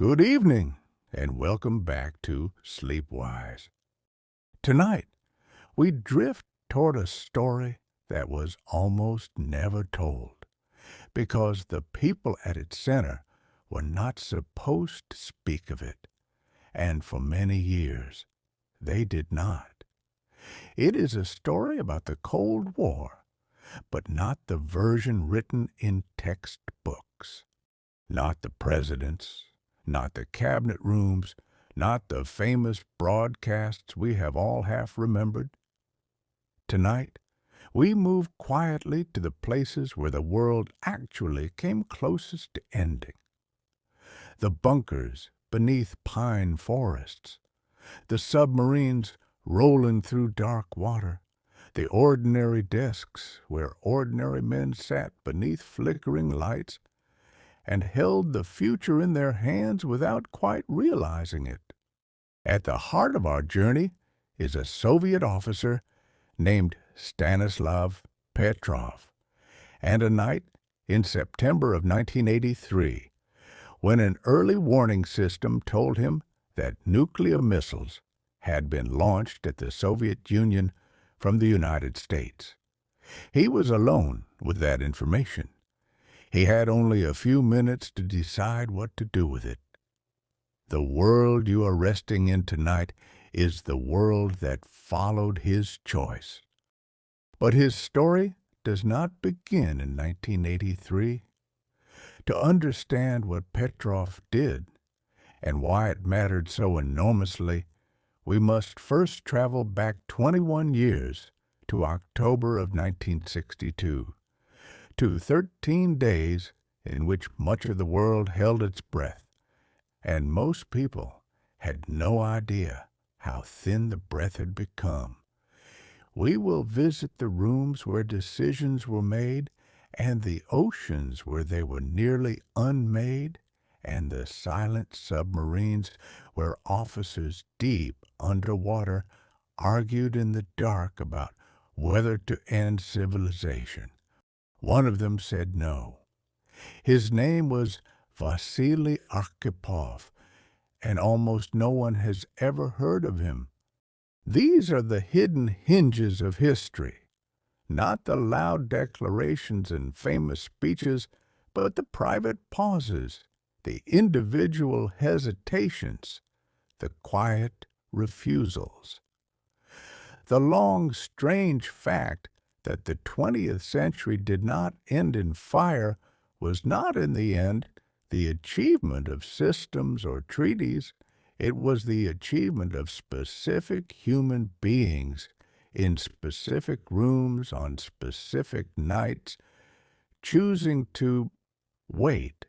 Good evening, and welcome back to SleepWise. Tonight, we drift toward a story that was almost never told, because the people at its center were not supposed to speak of it, and for many years they did not. It is a story about the Cold War, but not the version written in textbooks. Not the presidents, not the cabinet rooms, not the famous broadcasts we have all half remembered. Tonight, we move quietly to the places where the world actually came closest to ending. The bunkers beneath pine forests, the submarines rolling through dark water, the ordinary desks where ordinary men sat beneath flickering lights and held the future in their hands without quite realizing it. At the heart of our journey is a Soviet officer named Stanislav Petrov, and a night in September of 1983, when an early warning system told him that nuclear missiles had been launched at the Soviet Union from the United States. He was alone with that information. He had only a few minutes to decide what to do with it. The world you are resting in tonight is the world that followed his choice. But his story does not begin in 1983. To understand what Petrov did and why it mattered so enormously, we must first travel back 21 years to October of 1962. To 13 days in which much of the world held its breath, and most people had no idea how thin the breath had become. We will visit the rooms where decisions were made, and the oceans where they were nearly unmade, and the silent submarines where officers deep underwater argued in the dark about whether to end civilization. One of them said no. His name was Vasili Arkhipov, and almost no one has ever heard of him. These are the hidden hinges of history, not the loud declarations and famous speeches, but the private pauses, the individual hesitations, the quiet refusals. The long, strange fact that the 20th century did not end in fire was not in the end the achievement of systems or treaties. It was the achievement of specific human beings in specific rooms on specific nights, choosing to wait.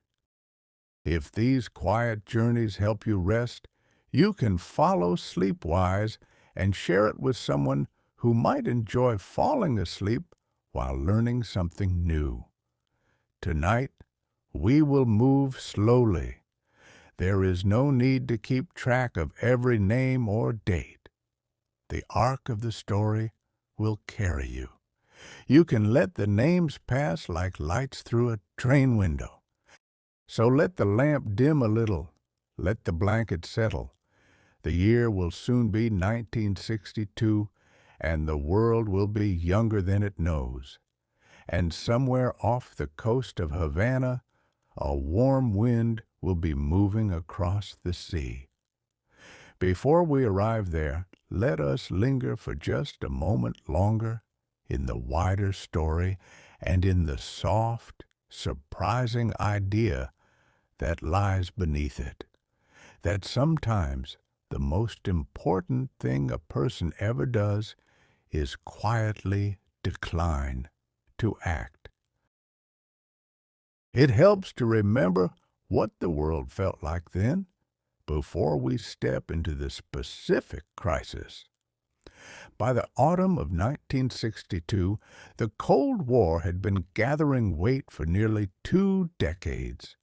If these quiet journeys help you rest, you can follow SleepWise and share it with someone who might enjoy falling asleep while learning something new. Tonight, we will move slowly. There is no need to keep track of every name or date. The arc of the story will carry you. You can let the names pass like lights through a train window. So let the lamp dim a little. Let the blanket settle. The year will soon be 1962, and the world will be younger than it knows. And somewhere off the coast of Havana, a warm wind will be moving across the sea. Before we arrive there, let us linger for just a moment longer in the wider story and in the soft, surprising idea that lies beneath it, that sometimes the most important thing a person ever does is quietly decline to act. It helps to remember what the world felt like then, before we step into the specific crisis. By the autumn of 1962, the Cold War had been gathering weight for nearly 2 decades.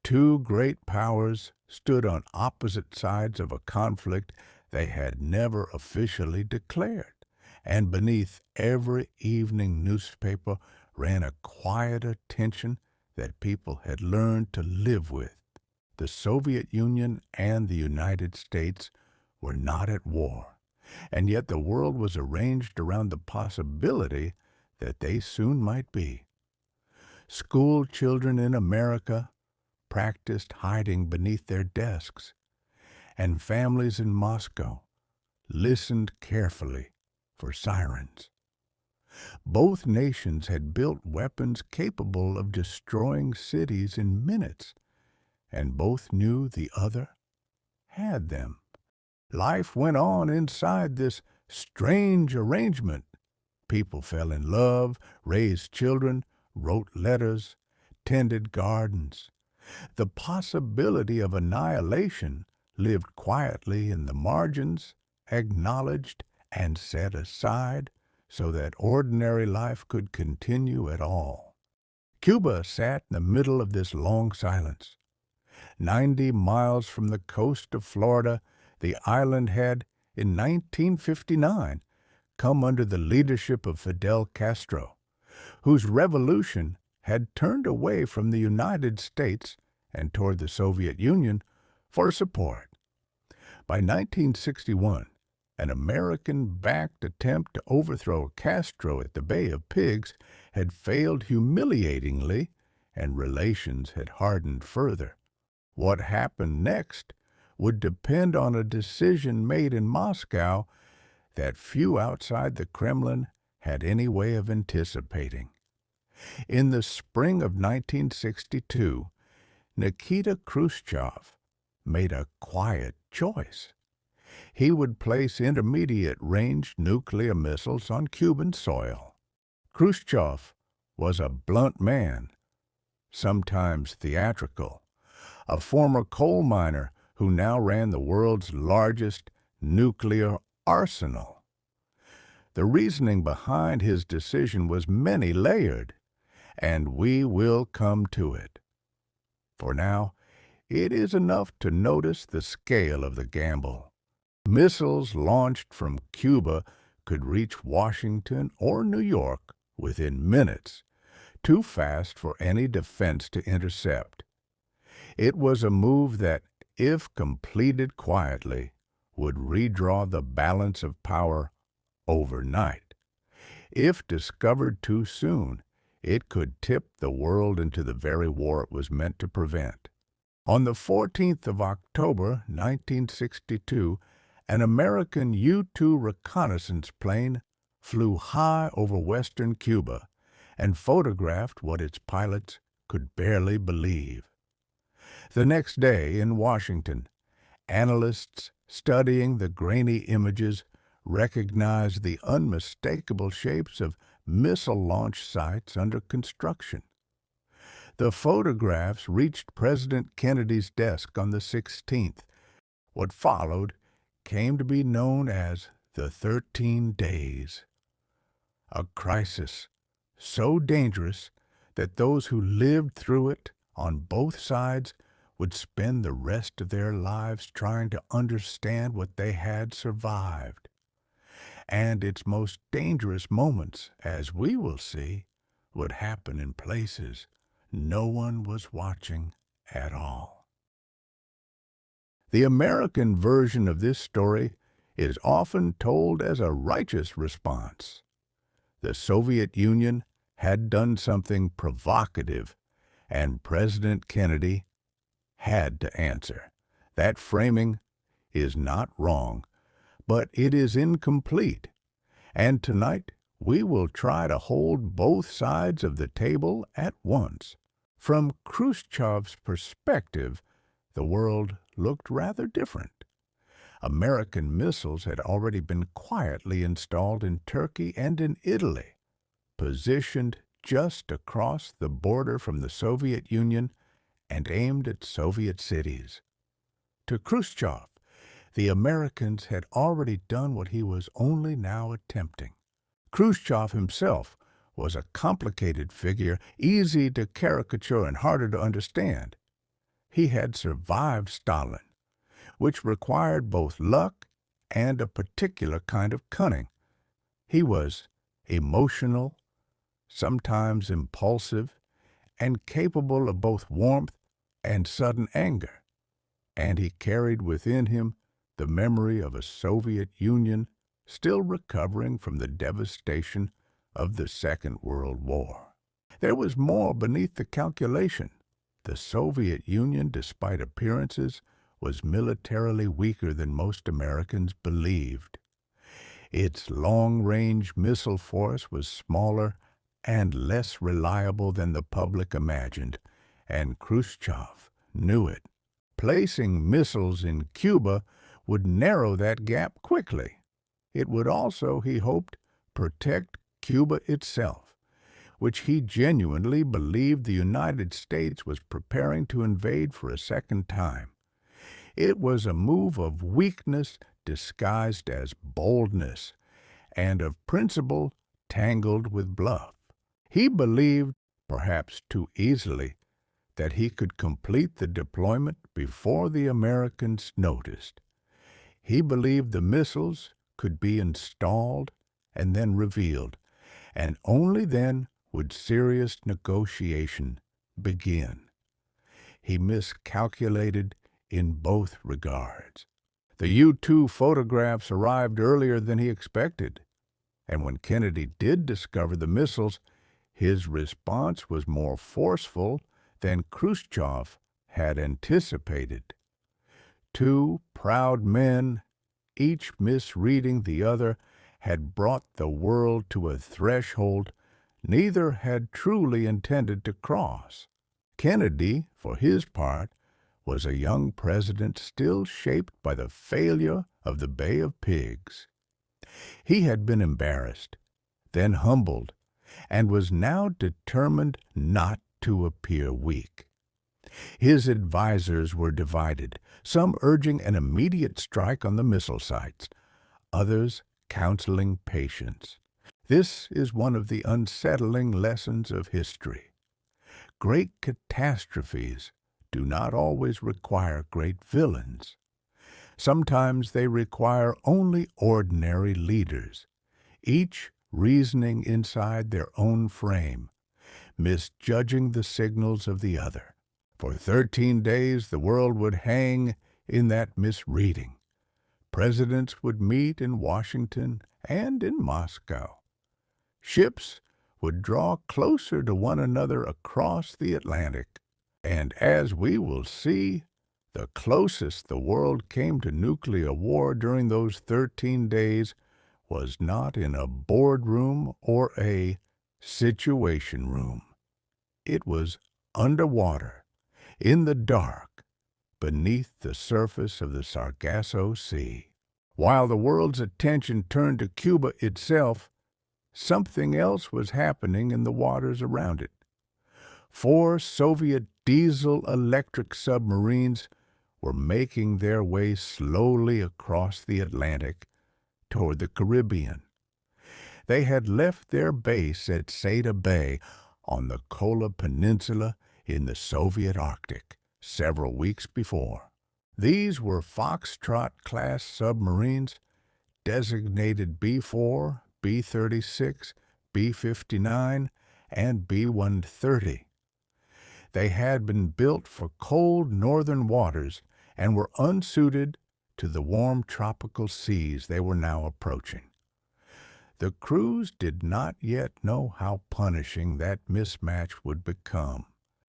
Two great powers stood on opposite sides of a conflict they had never officially declared, and beneath every evening newspaper ran a quieter tension that people had learned to live with. the Soviet Union and the United States were not at war, and yet the world was arranged around the possibility that they soon might be. School children in America practiced hiding beneath their desks, and families in Moscow listened carefully for sirens. Both nations had built weapons capable of destroying cities in minutes, and both knew the other had them. Life went on inside this strange arrangement. People fell in love, raised children, wrote letters, tended gardens. The possibility of annihilation lived quietly in the margins, acknowledged and set aside so that ordinary life could continue at all. Cuba sat in the middle of this long silence. 90 miles from the coast of Florida, the island had, in 1959, come under the leadership of Fidel Castro, whose revolution had turned away from the United States and toward the Soviet Union for support. By 1961, an American-backed attempt to overthrow Castro at the Bay of Pigs had failed humiliatingly, and relations had hardened further. What happened next would depend on a decision made in Moscow that few outside the Kremlin had any way of anticipating. In the spring of 1962, Nikita Khrushchev made a quiet choice. He would place intermediate-range nuclear missiles on Cuban soil. Khrushchev was a blunt man, sometimes theatrical, a former coal miner who now ran the world's largest nuclear arsenal. The reasoning behind his decision was many-layered, and we will come to it. For now, it is enough to notice the scale of the gamble. Missiles launched from Cuba could reach Washington or New York within minutes, too fast for any defense to intercept. It was a move that, if completed quietly, would redraw the balance of power overnight. If discovered too soon, it could tip the world into the very war it was meant to prevent. On the 14th of October, 1962, an American U-2 reconnaissance plane flew high over western Cuba and photographed what its pilots could barely believe. The next day, in Washington, analysts studying the grainy images recognized the unmistakable shapes of missile launch sites under construction. The photographs reached President Kennedy's desk on the 16th. What followed came to be known as the 13 Days, a crisis so dangerous that those who lived through it on both sides would spend the rest of their lives trying to understand what they had survived. And its most dangerous moments, as we will see, would happen in places no one was watching at all. The American version of this story is often told as a righteous response. The Soviet Union had done something provocative, and President Kennedy had to answer. That framing is not wrong, but it is incomplete, and tonight we will try to hold both sides of the table at once. From Khrushchev's perspective, the world looked rather different. American missiles had already been quietly installed in Turkey and in Italy, positioned just across the border from the Soviet Union and aimed at Soviet cities. To Khrushchev, the Americans had already done what he was only now attempting. Khrushchev himself was a complicated figure, easy to caricature and harder to understand. He had survived Stalin, which required both luck and a particular kind of cunning. He was emotional, sometimes impulsive, and capable of both warmth and sudden anger. and he carried within him the memory of a Soviet Union still recovering from the devastation of the Second World War. There was more beneath the calculation. The Soviet Union, despite appearances, was militarily weaker than most Americans believed. Its long-range missile force was smaller and less reliable than the public imagined, and Khrushchev knew it. Placing missiles in Cuba would narrow that gap quickly. It would also, he hoped, protect Cuba itself, which he genuinely believed the United States was preparing to invade for a second time. It was a move of weakness disguised as boldness, and of principle tangled with bluff. He believed, perhaps too easily, that he could complete the deployment before the Americans noticed. He believed the missiles could be installed and then revealed, and only then would serious negotiation begin. He miscalculated in both regards. The U-2 photographs arrived earlier than he expected, and when Kennedy did discover the missiles, his response was more forceful than Khrushchev had anticipated. Two proud men, each misreading the other, had brought the world to a threshold neither had truly intended to cross. Kennedy, for his part, was a young president still shaped by the failure of the Bay of Pigs. He had been embarrassed, then humbled, and was now determined not to appear weak. His advisers were divided, some urging an immediate strike on the missile sites, others counseling patience. This is one of the unsettling lessons of history. Great catastrophes do not always require great villains. Sometimes they require only ordinary leaders, each reasoning inside their own frame, misjudging the signals of the other. For 13 days the world would hang in that misreading. Presidents would meet in Washington and in Moscow. Ships would draw closer to one another across the Atlantic. And as we will see, the closest the world came to nuclear war during those 13 days was not in a boardroom or a situation room. It was underwater, in the dark, beneath the surface of the Sargasso Sea. While the world's attention turned to Cuba itself, something else was happening in the waters around it. 4 Soviet diesel-electric submarines were making their way slowly across the Atlantic toward the Caribbean. They had left their base at Seda Bay on the Kola Peninsula in the Soviet Arctic several weeks before. These were Foxtrot-class submarines designated B-4, B-36, B-59, and B-130. They had been built for cold northern waters and were unsuited to the warm tropical seas they were now approaching. The crews did not yet know how punishing that mismatch would become.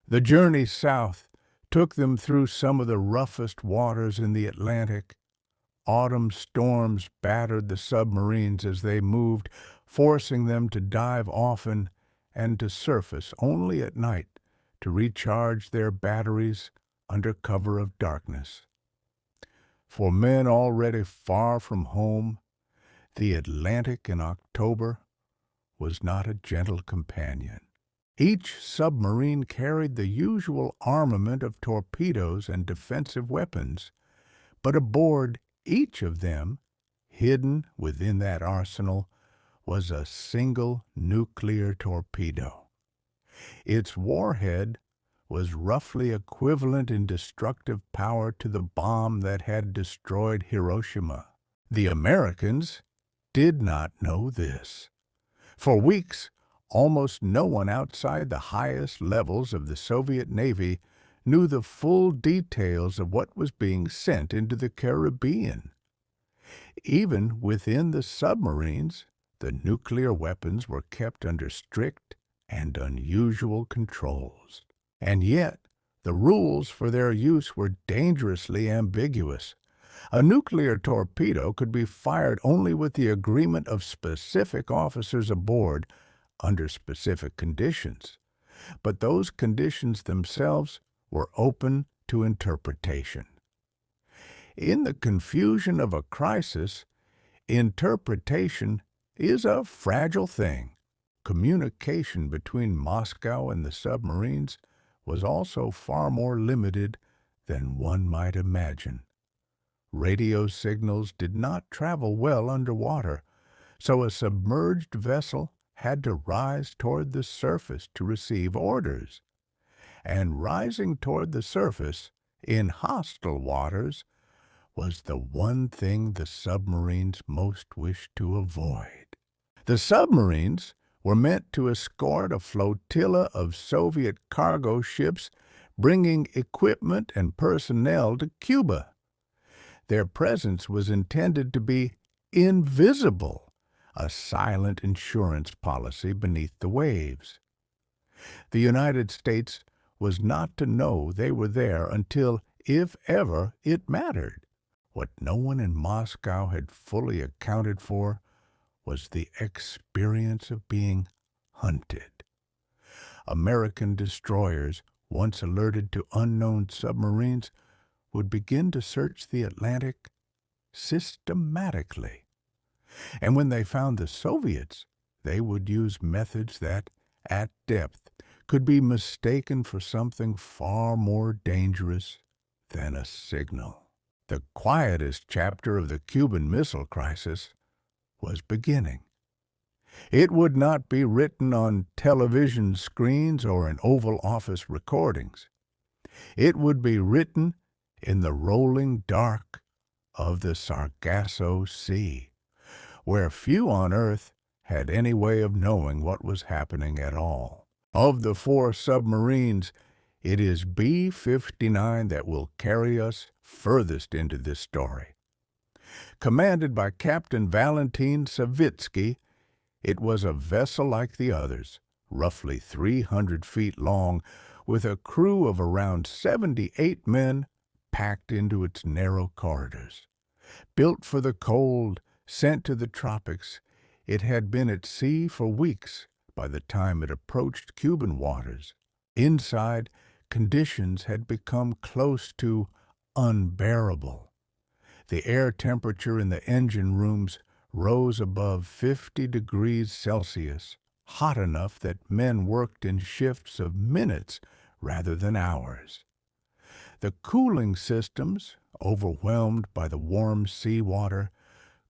The journey south took them through some of the roughest waters in the Atlantic. Autumn storms battered the submarines as they moved, forcing them to dive often and to surface only at night to recharge their batteries under cover of darkness. For men already far from home, the Atlantic in October was not a gentle companion. Each submarine carried the usual armament of torpedoes and defensive weapons, but aboard each of them, hidden within that arsenal, was a single nuclear torpedo. Its warhead was roughly equivalent in destructive power to the bomb that had destroyed Hiroshima. The Americans did not know this. For weeks, almost no one outside the highest levels of the Soviet Navy knew the full details of what was being sent into the Caribbean. Even within the submarines, the nuclear weapons were kept under strict and unusual controls. And yet, the rules for their use were dangerously ambiguous. A nuclear torpedo could be fired only with the agreement of specific officers aboard under specific conditions. But those conditions themselves were open to interpretation. In the confusion of a crisis, interpretation is a fragile thing. Communication between Moscow and the submarines was also far more limited than one might imagine. Radio signals did not travel well underwater, so a submerged vessel had to rise toward the surface to receive orders. And rising toward the surface in hostile waters was the one thing the submarines most wished to avoid. The submarines were meant to escort a flotilla of Soviet cargo ships bringing equipment and personnel to Cuba. Their presence was intended to be invisible, a silent insurance policy beneath the waves. The United States was not to know they were there until, if ever, it mattered. What no one in Moscow had fully accounted for was the experience of being hunted. American destroyers, once alerted to unknown submarines, would begin to search the Atlantic systematically. And when they found the Soviets, they would use methods that, at depth, could be mistaken for something far more dangerous than a signal. The quietest chapter of the Cuban Missile Crisis was beginning. It would not be written on television screens or in Oval Office recordings. It would be written in the rolling dark of the Sargasso Sea, where few on Earth had any way of knowing what was happening at all. Of the 4 submarines, it is B-59 that will carry us furthest into this story. Commanded by Captain Valentin Savitsky, it was a vessel like the others, roughly 300 feet long, with a crew of around 78 men packed into its narrow corridors. Built for the cold, sent to the tropics, it had been at sea for weeks by the time it approached Cuban waters. Inside, conditions had become close to unbearable. The air temperature in the engine rooms rose above 50 degrees Celsius, hot enough that men worked in shifts of minutes rather than hours. The cooling systems, overwhelmed by the warm seawater,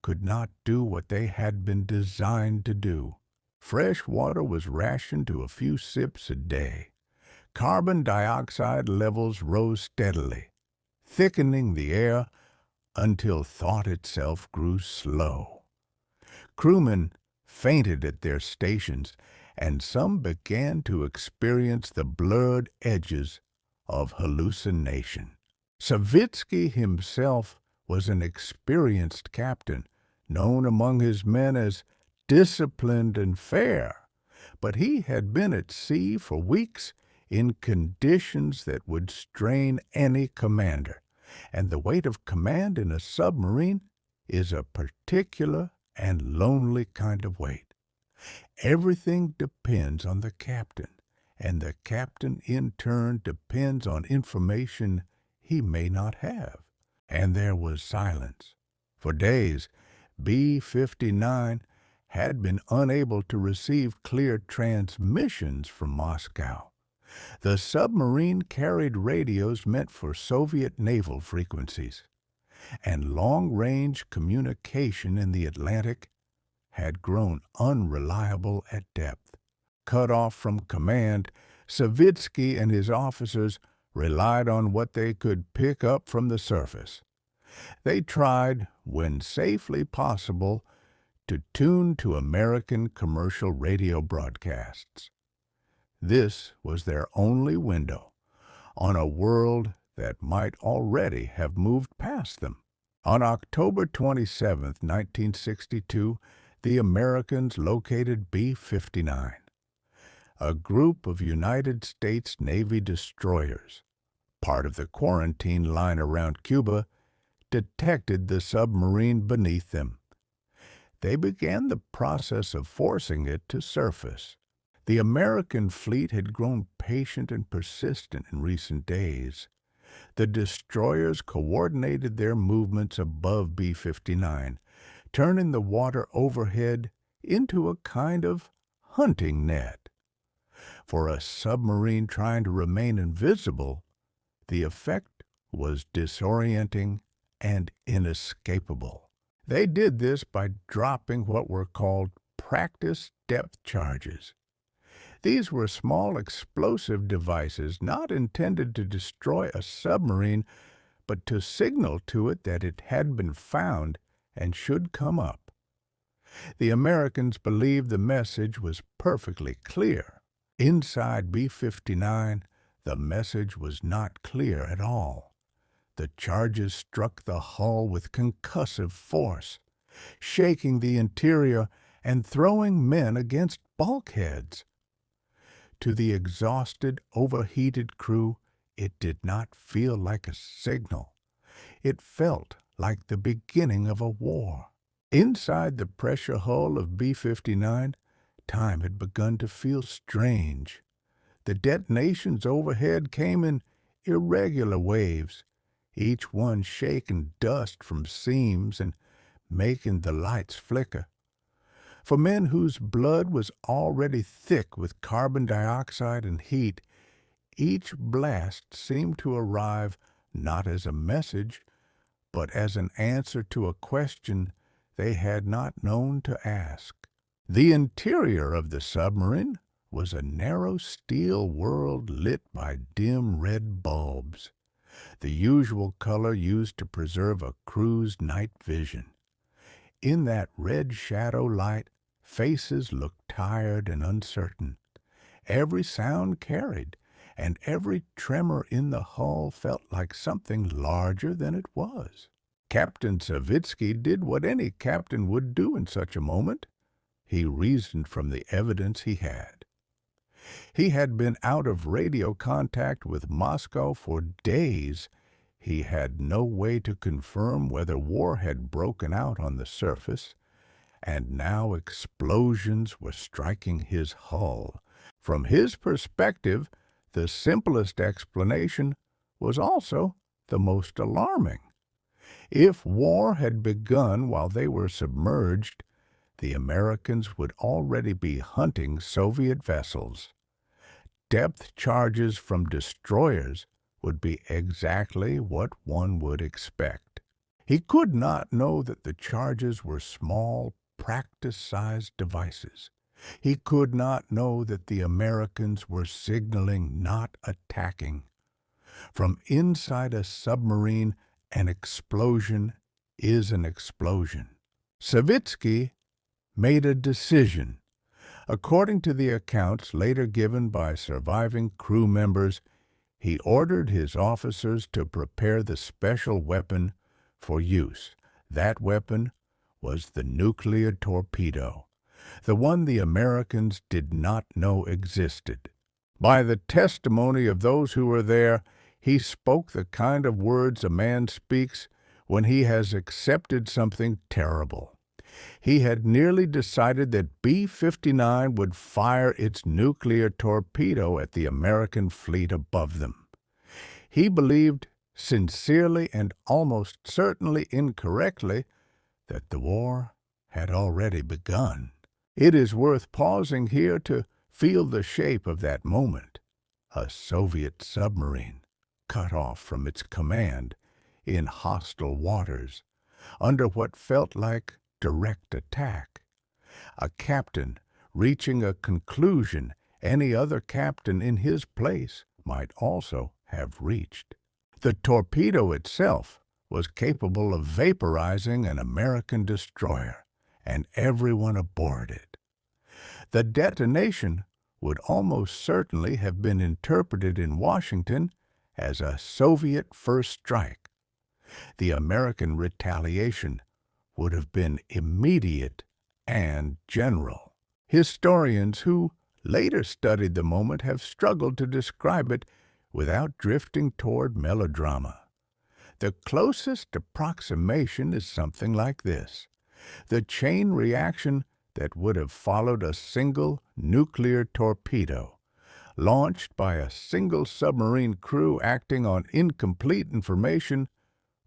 could not do what they had been designed to do. Fresh water was rationed to a few sips a day. Carbon dioxide levels rose steadily, thickening the air until thought itself grew slow. Crewmen fainted at their stations, and some began to experience the blurred edges of hallucination. Savitsky himself was an experienced captain, known among his men as disciplined and fair, but he had been at sea for weeks in conditions that would strain any commander, and the weight of command in a submarine is a particular and lonely kind of weight. Everything depends on the captain, and the captain in turn depends on information he may not have. And there was silence. For days, B-59 had been unable to receive clear transmissions from Moscow. The submarine carried radios meant for Soviet naval frequencies, and long-range communication in the Atlantic had grown unreliable at depth. Cut off from command, Savitsky and his officers relied on what they could pick up from the surface. They tried, when safely possible, to tune to American commercial radio broadcasts. This was their only window. on a world that might already have moved past them. On October 27, 1962, the Americans located B-59, a group of United States Navy destroyers, part of the quarantine line around Cuba, detected the submarine beneath them. They began the process of forcing it to surface. The American fleet had grown patient and persistent in recent days. The destroyers coordinated their movements above B-59, turning the water overhead into a kind of hunting net. For a submarine trying to remain invisible, the effect was disorienting and inescapable. They did this by dropping what were called practice depth charges. These were small explosive devices not intended to destroy a submarine, but to signal to it that it had been found and should come up. The Americans believed the message was perfectly clear. Inside B-59, the message was not clear at all. The charges struck the hull with concussive force, shaking the interior and throwing men against bulkheads. To the exhausted, overheated crew, it did not feel like a signal. It felt like the beginning of a war. Inside the pressure hull of B-59, time had begun to feel strange. The detonations overhead came in irregular waves, each one shaking dust from seams and making the lights flicker. For men whose blood was already thick with carbon dioxide and heat, each blast seemed to arrive not as a message, but as an answer to a question they had not known to ask. The interior of the submarine was a narrow steel world lit by dim red bulbs, the usual color used to preserve a crew's night vision. In that red shadow light, faces looked tired and uncertain. Every sound carried, and every tremor in the hull felt like something larger than it was. Captain Savitsky did what any captain would do in such a moment. He reasoned from the evidence he had. He had been out of radio contact with Moscow for days. He had no way to confirm whether war had broken out on the surface, and now explosions were striking his hull. From his perspective, the simplest explanation was also the most alarming. If war had begun while they were submerged, the Americans would already be hunting Soviet vessels. Depth charges from destroyers would be exactly what one would expect. He could not know that the charges were small, practice-sized devices. He could not know that the Americans were signaling, not attacking. From inside a submarine, an explosion is an explosion. Savitsky made a decision. According to the accounts later given by surviving crew members, he ordered his officers to prepare the special weapon for use. That weapon was the nuclear torpedo, the one the Americans did not know existed. By the testimony of those who were there, he spoke the kind of words a man speaks when he has accepted something terrible. He had nearly decided that B-59 would fire its nuclear torpedo at the American fleet above them. He believed, sincerely and almost certainly incorrectly, that the war had already begun. It is worth pausing here to feel the shape of that moment. A Soviet submarine, cut off from its command, in hostile waters, under what felt like direct attack. A captain reaching a conclusion any other captain in his place might also have reached. The torpedo itself was capable of vaporizing an American destroyer and everyone aboard it. The detonation would almost certainly have been interpreted in Washington as a Soviet first strike. The American retaliation would have been immediate and general. Historians who later studied the moment have struggled to describe it without drifting toward melodrama. The closest approximation is something like this: the chain reaction that would have followed a single nuclear torpedo, launched by a single submarine crew acting on incomplete information,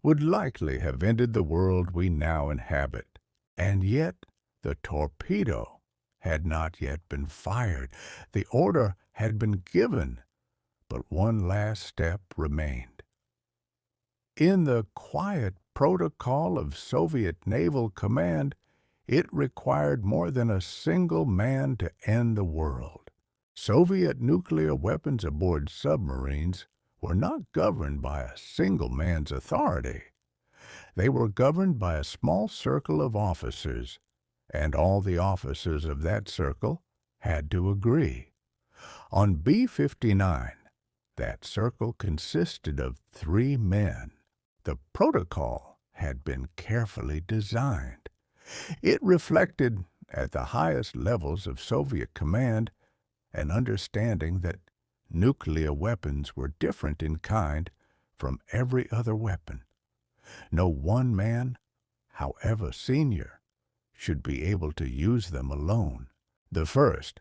would likely have ended the world we now inhabit. And yet, the torpedo had not yet been fired. The order had been given, but one last step remained. In the quiet protocol of Soviet Naval Command, it required more than a single man to end the world. Soviet nuclear weapons aboard submarines were not governed by a single man's authority. They were governed by a small circle of officers, and all the officers of that circle had to agree. On B-59, that circle consisted of 3 men. The protocol had been carefully designed. It reflected, at the highest levels of Soviet command, an understanding that nuclear weapons were different in kind from every other weapon. No one man, however senior, should be able to use them alone. The first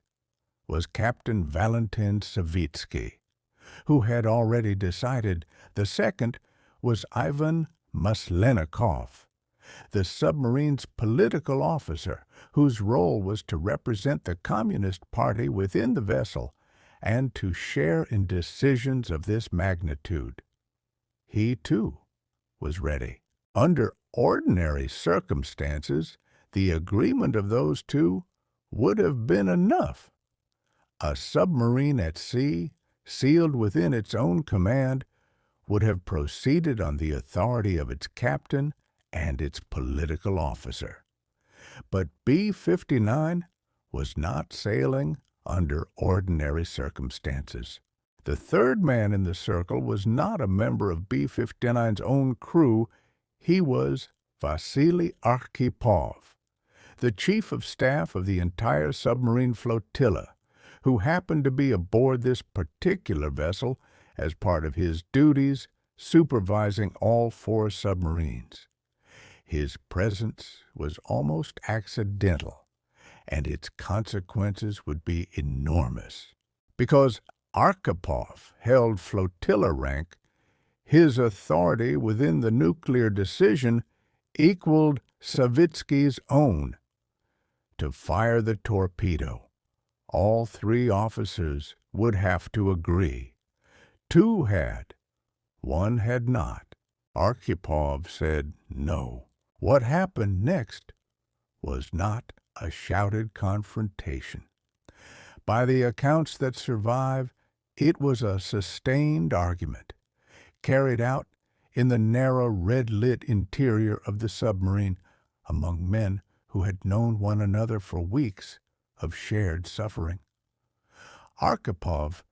was Captain Valentin Savitsky, who had already decided. The second was Ivan Maslenikov, the submarine's political officer, whose role was to represent the Communist Party within the vessel and to share in decisions of this magnitude. He, too, was ready. Under ordinary circumstances, the agreement of those two would have been enough. A submarine at sea, sealed within its own command, would have proceeded on the authority of its captain and its political officer. But B-59 was not sailing under ordinary circumstances. The third man in the circle was not a member of B-59's own crew. He was Vasili Arkhipov, the chief of staff of the entire submarine flotilla, who happened to be aboard this particular vessel as part of his duties supervising all 4 submarines. His presence was almost accidental, and its consequences would be enormous. Because Arkhipov held flotilla rank, his authority within the nuclear decision equaled Savitsky's own. To fire the torpedo, all 3 officers would have to agree. 2 had. 1 had not. Arkhipov said no. What happened next was not a shouted confrontation. By the accounts that survive, it was a sustained argument, carried out in the narrow red-lit interior of the submarine among men who had known one another for weeks of shared suffering. Arkhipov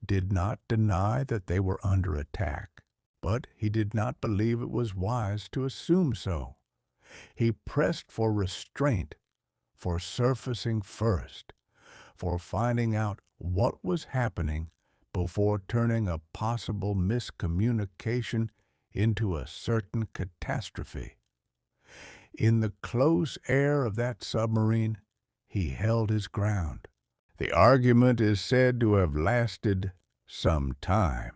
did not deny that they were under attack, but he did not believe it was wise to assume so. He pressed for restraint, for surfacing first, for finding out what was happening before turning a possible miscommunication into a certain catastrophe. In the close air of that submarine, he held his ground. The argument is said to have lasted some time.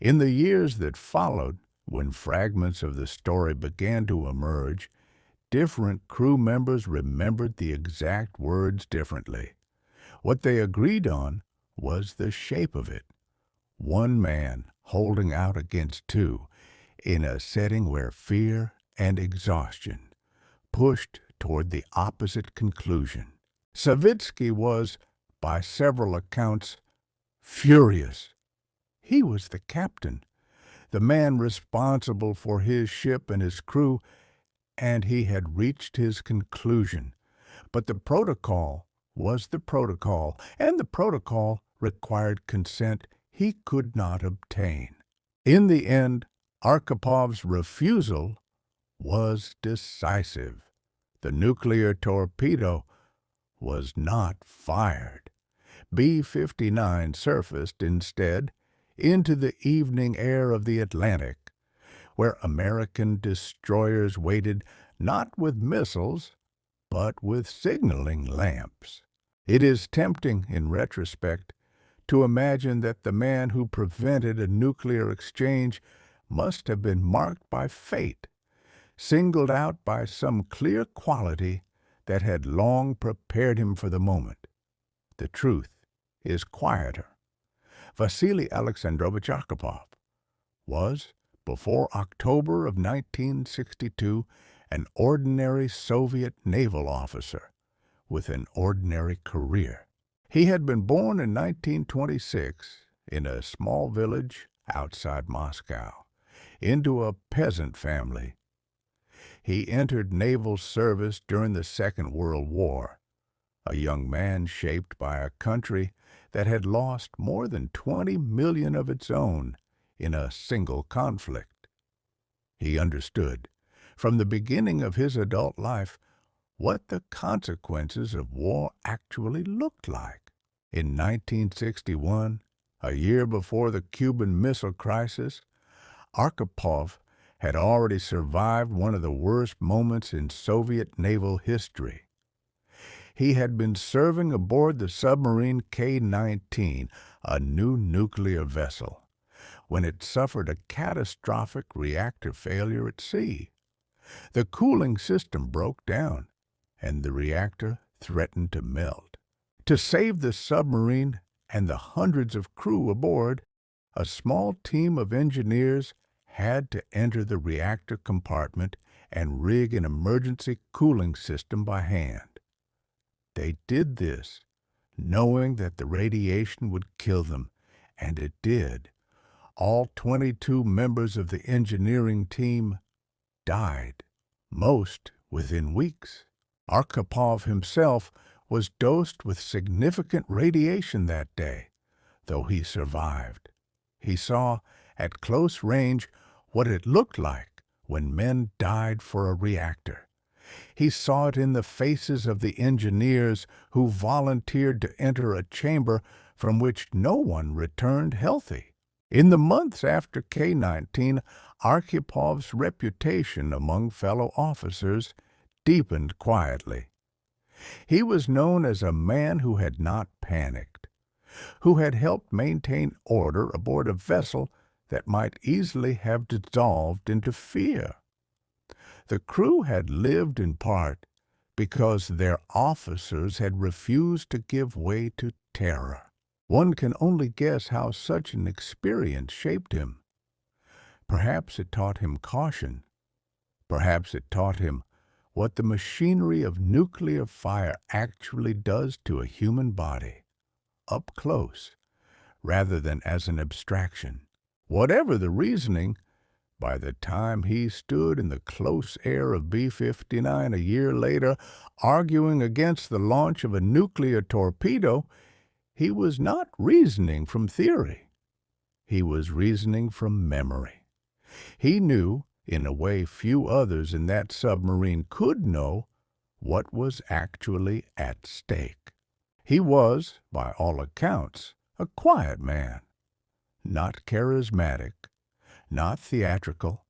In the years that followed, when fragments of the story began to emerge, different crew members remembered the exact words differently. What they agreed on was the shape of it. 1 man holding out against 2 in a setting where fear and exhaustion pushed toward the opposite conclusion. Savitsky was, by several accounts, furious. He was the captain, the man responsible for his ship and his crew, and he had reached his conclusion. But the protocol was the protocol, and the protocol required consent he could not obtain. In the end, Archipov's refusal was decisive. The nuclear torpedo was not fired. B-59 surfaced instead into the evening air of the Atlantic, where American destroyers waited not with missiles, but with signaling lamps. It is tempting, in retrospect, to imagine that the man who prevented a nuclear exchange must have been marked by fate, singled out by some clear quality that had long prepared him for the moment. The truth is quieter. Vasili Arkhipov was, before October of 1962, an ordinary Soviet naval officer with an ordinary career. He had been born in 1926 in a small village outside Moscow, into a peasant family. He entered naval service during the Second World War, a young man shaped by a country that had lost more than 20 million of its own in a single conflict. He understood, from the beginning of his adult life, what the consequences of war actually looked like. In 1961, a year before the Cuban Missile Crisis, Arkhipov had already survived one of the worst moments in Soviet naval history. He had been serving aboard the submarine K-19, a new nuclear vessel, when it suffered a catastrophic reactor failure at sea. The cooling system broke down, and the reactor threatened to melt. To save the submarine and the hundreds of crew aboard, a small team of engineers had to enter the reactor compartment and rig an emergency cooling system by hand. They did this, knowing that the radiation would kill them, and it did. All 22 members of the engineering team died, most within weeks. Arkhipov himself was dosed with significant radiation that day, though he survived. He saw, at close range, what it looked like when men died for a reactor. He saw it in the faces of the engineers who volunteered to enter a chamber from which no one returned healthy. In the months after K-19, Archipov's reputation among fellow officers deepened quietly. He was known as a man who had not panicked, who had helped maintain order aboard a vessel that might easily have dissolved into fear. The crew had lived in part because their officers had refused to give way to terror. One can only guess how such an experience shaped him. Perhaps it taught him caution. Perhaps it taught him what the machinery of nuclear fire actually does to a human body, up close, rather than as an abstraction. Whatever the reasoning, by the time he stood in the close air of B-59 a year later, arguing against the launch of a nuclear torpedo, he was not reasoning from theory. He was reasoning from memory. He knew, in a way few others in that submarine could know, what was actually at stake. He was, by all accounts, a quiet man, not charismatic, not theatrical,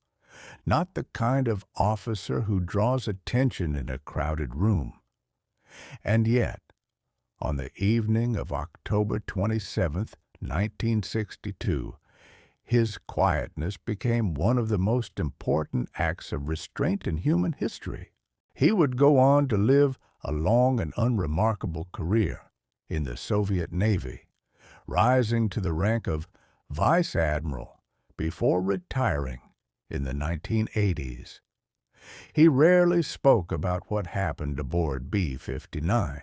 not the kind of officer who draws attention in a crowded room. And yet, on the evening of October 27, 1962, his quietness became one of the most important acts of restraint in human history. He would go on to live a long and unremarkable career in the Soviet Navy, rising to the rank of Vice Admiral before retiring in the 1980s. He rarely spoke about what happened aboard B-59.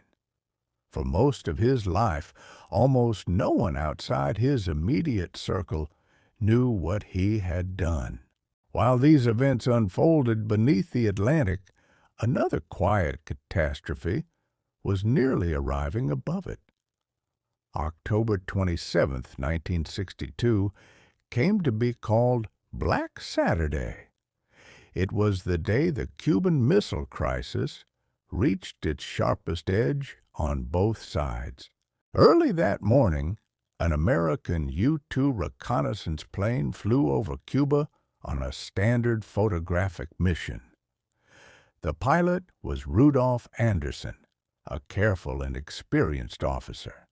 For most of his life, almost no one outside his immediate circle knew what he had done. While these events unfolded beneath the Atlantic, another quiet catastrophe was nearly arriving above it. October 27, 1962, came to be called Black Saturday. It was the day the Cuban Missile Crisis reached its sharpest edge on both sides. Early that morning, an American U-2 reconnaissance plane flew over Cuba on a standard photographic mission. The pilot was Rudolph Anderson, a careful and experienced officer.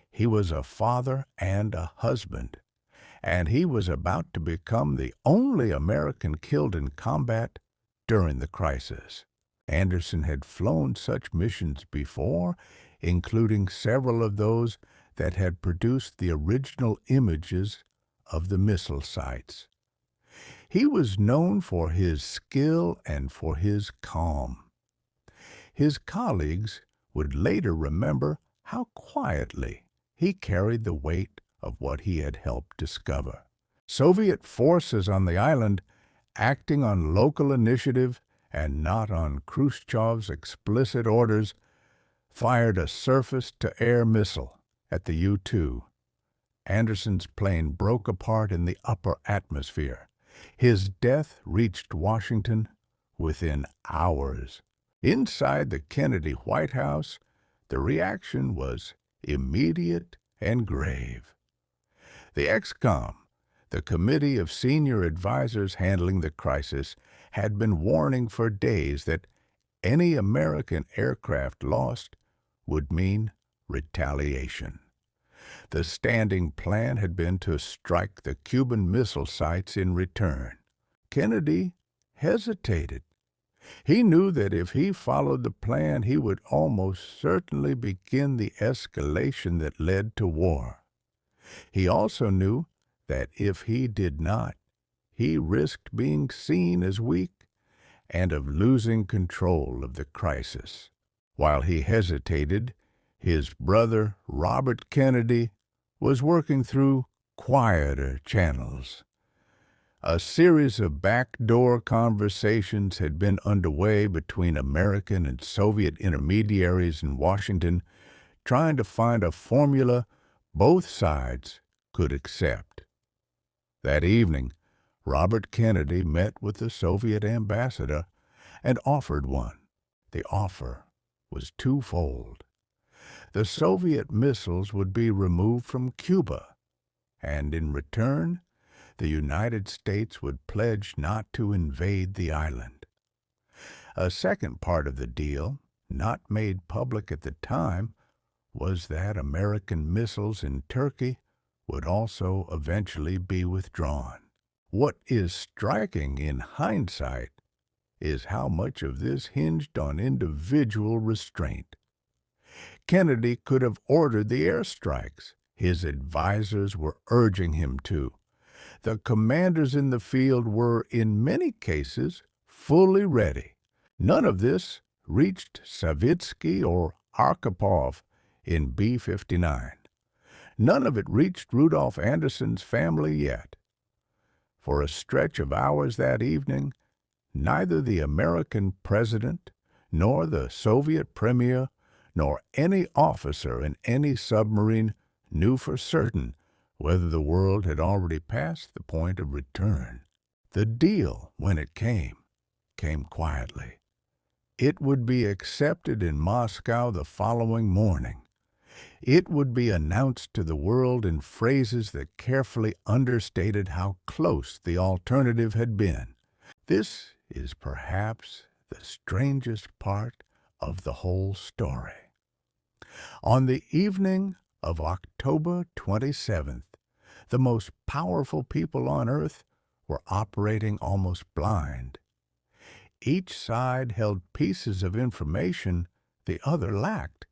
He was a father and a husband, and he was about to become the only American killed in combat during the crisis. Anderson had flown such missions before, including several of those that had produced the original images of the missile sites. He was known for his skill and for his calm. His colleagues would later remember how quietly he carried the weight of what he had helped discover. Soviet forces on the island, acting on local initiative and not on Khrushchev's explicit orders, fired a surface-to-air missile at the U-2. Anderson's plane broke apart in the upper atmosphere. His death reached Washington within hours. Inside the Kennedy White House, the reaction was immediate and grave. The ExComm, the Committee of Senior Advisors handling the crisis, had been warning for days that any American aircraft lost would mean retaliation. The standing plan had been to strike the Cuban missile sites in return. Kennedy hesitated. He knew that if he followed the plan, he would almost certainly begin the escalation that led to war. He also knew that if he did not, he risked being seen as weak and of losing control of the crisis. While he hesitated, his brother, Robert Kennedy, was working through quieter channels. A series of backdoor conversations had been underway between American and Soviet intermediaries in Washington, trying to find a formula both sides could accept. That evening, Robert Kennedy met with the Soviet ambassador and offered one. The offer was twofold. The Soviet missiles would be removed from Cuba, and in return, the United States would pledge not to invade the island. A second part of the deal, not made public at the time, was that American missiles in Turkey would also eventually be withdrawn. What is striking in hindsight is how much of this hinged on individual restraint. Kennedy could have ordered the airstrikes. His advisors were urging him to. The commanders in the field were, in many cases, fully ready. None of this reached Savitsky or Arkhipov in B-59. None of it reached Rudolph Anderson's family yet. For a stretch of hours that evening, neither the American president, nor the Soviet premier, nor any officer in any submarine knew for certain whether the world had already passed the point of return. The deal, when it came quietly. It would be accepted in Moscow the following morning. It would be announced to the world in phrases that carefully understated how close the alternative had been. This is perhaps the strangest part of the whole story. On the evening of October 27th, the most powerful people on Earth were operating almost blind. Each side held pieces of information the other lacked,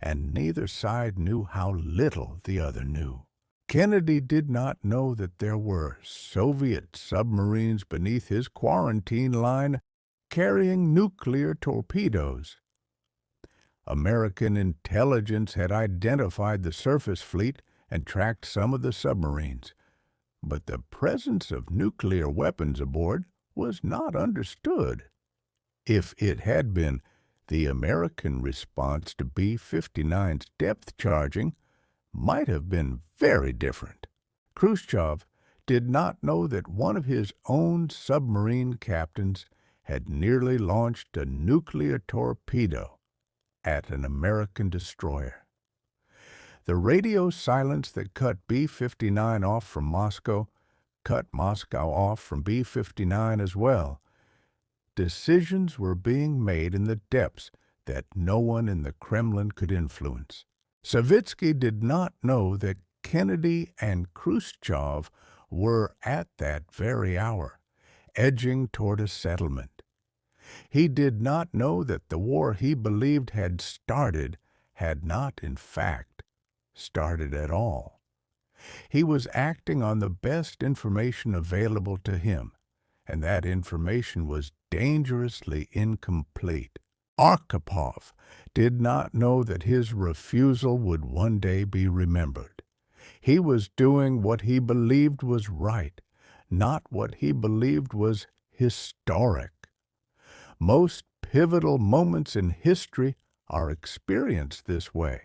and neither side knew how little the other knew. Kennedy did not know that there were Soviet submarines beneath his quarantine line carrying nuclear torpedoes. American intelligence had identified the surface fleet and tracked some of the submarines, but the presence of nuclear weapons aboard was not understood. If it had been, the American response to B-59's depth charging might have been very different. Khrushchev did not know that one of his own submarine captains had nearly launched a nuclear torpedo at an American destroyer. The radio silence that cut B-59 off from Moscow cut Moscow off from B-59 as well. Decisions were being made in the depths that no one in the Kremlin could influence. Savitsky did not know that Kennedy and Khrushchev were at that very hour edging toward a settlement. He did not know that the war he believed had started had not, in fact, started at all. He was acting on the best information available to him, and that information was dangerously incomplete. Arkhipov did not know that his refusal would one day be remembered. He was doing what he believed was right, not what he believed was historic. Most pivotal moments in history are experienced this way,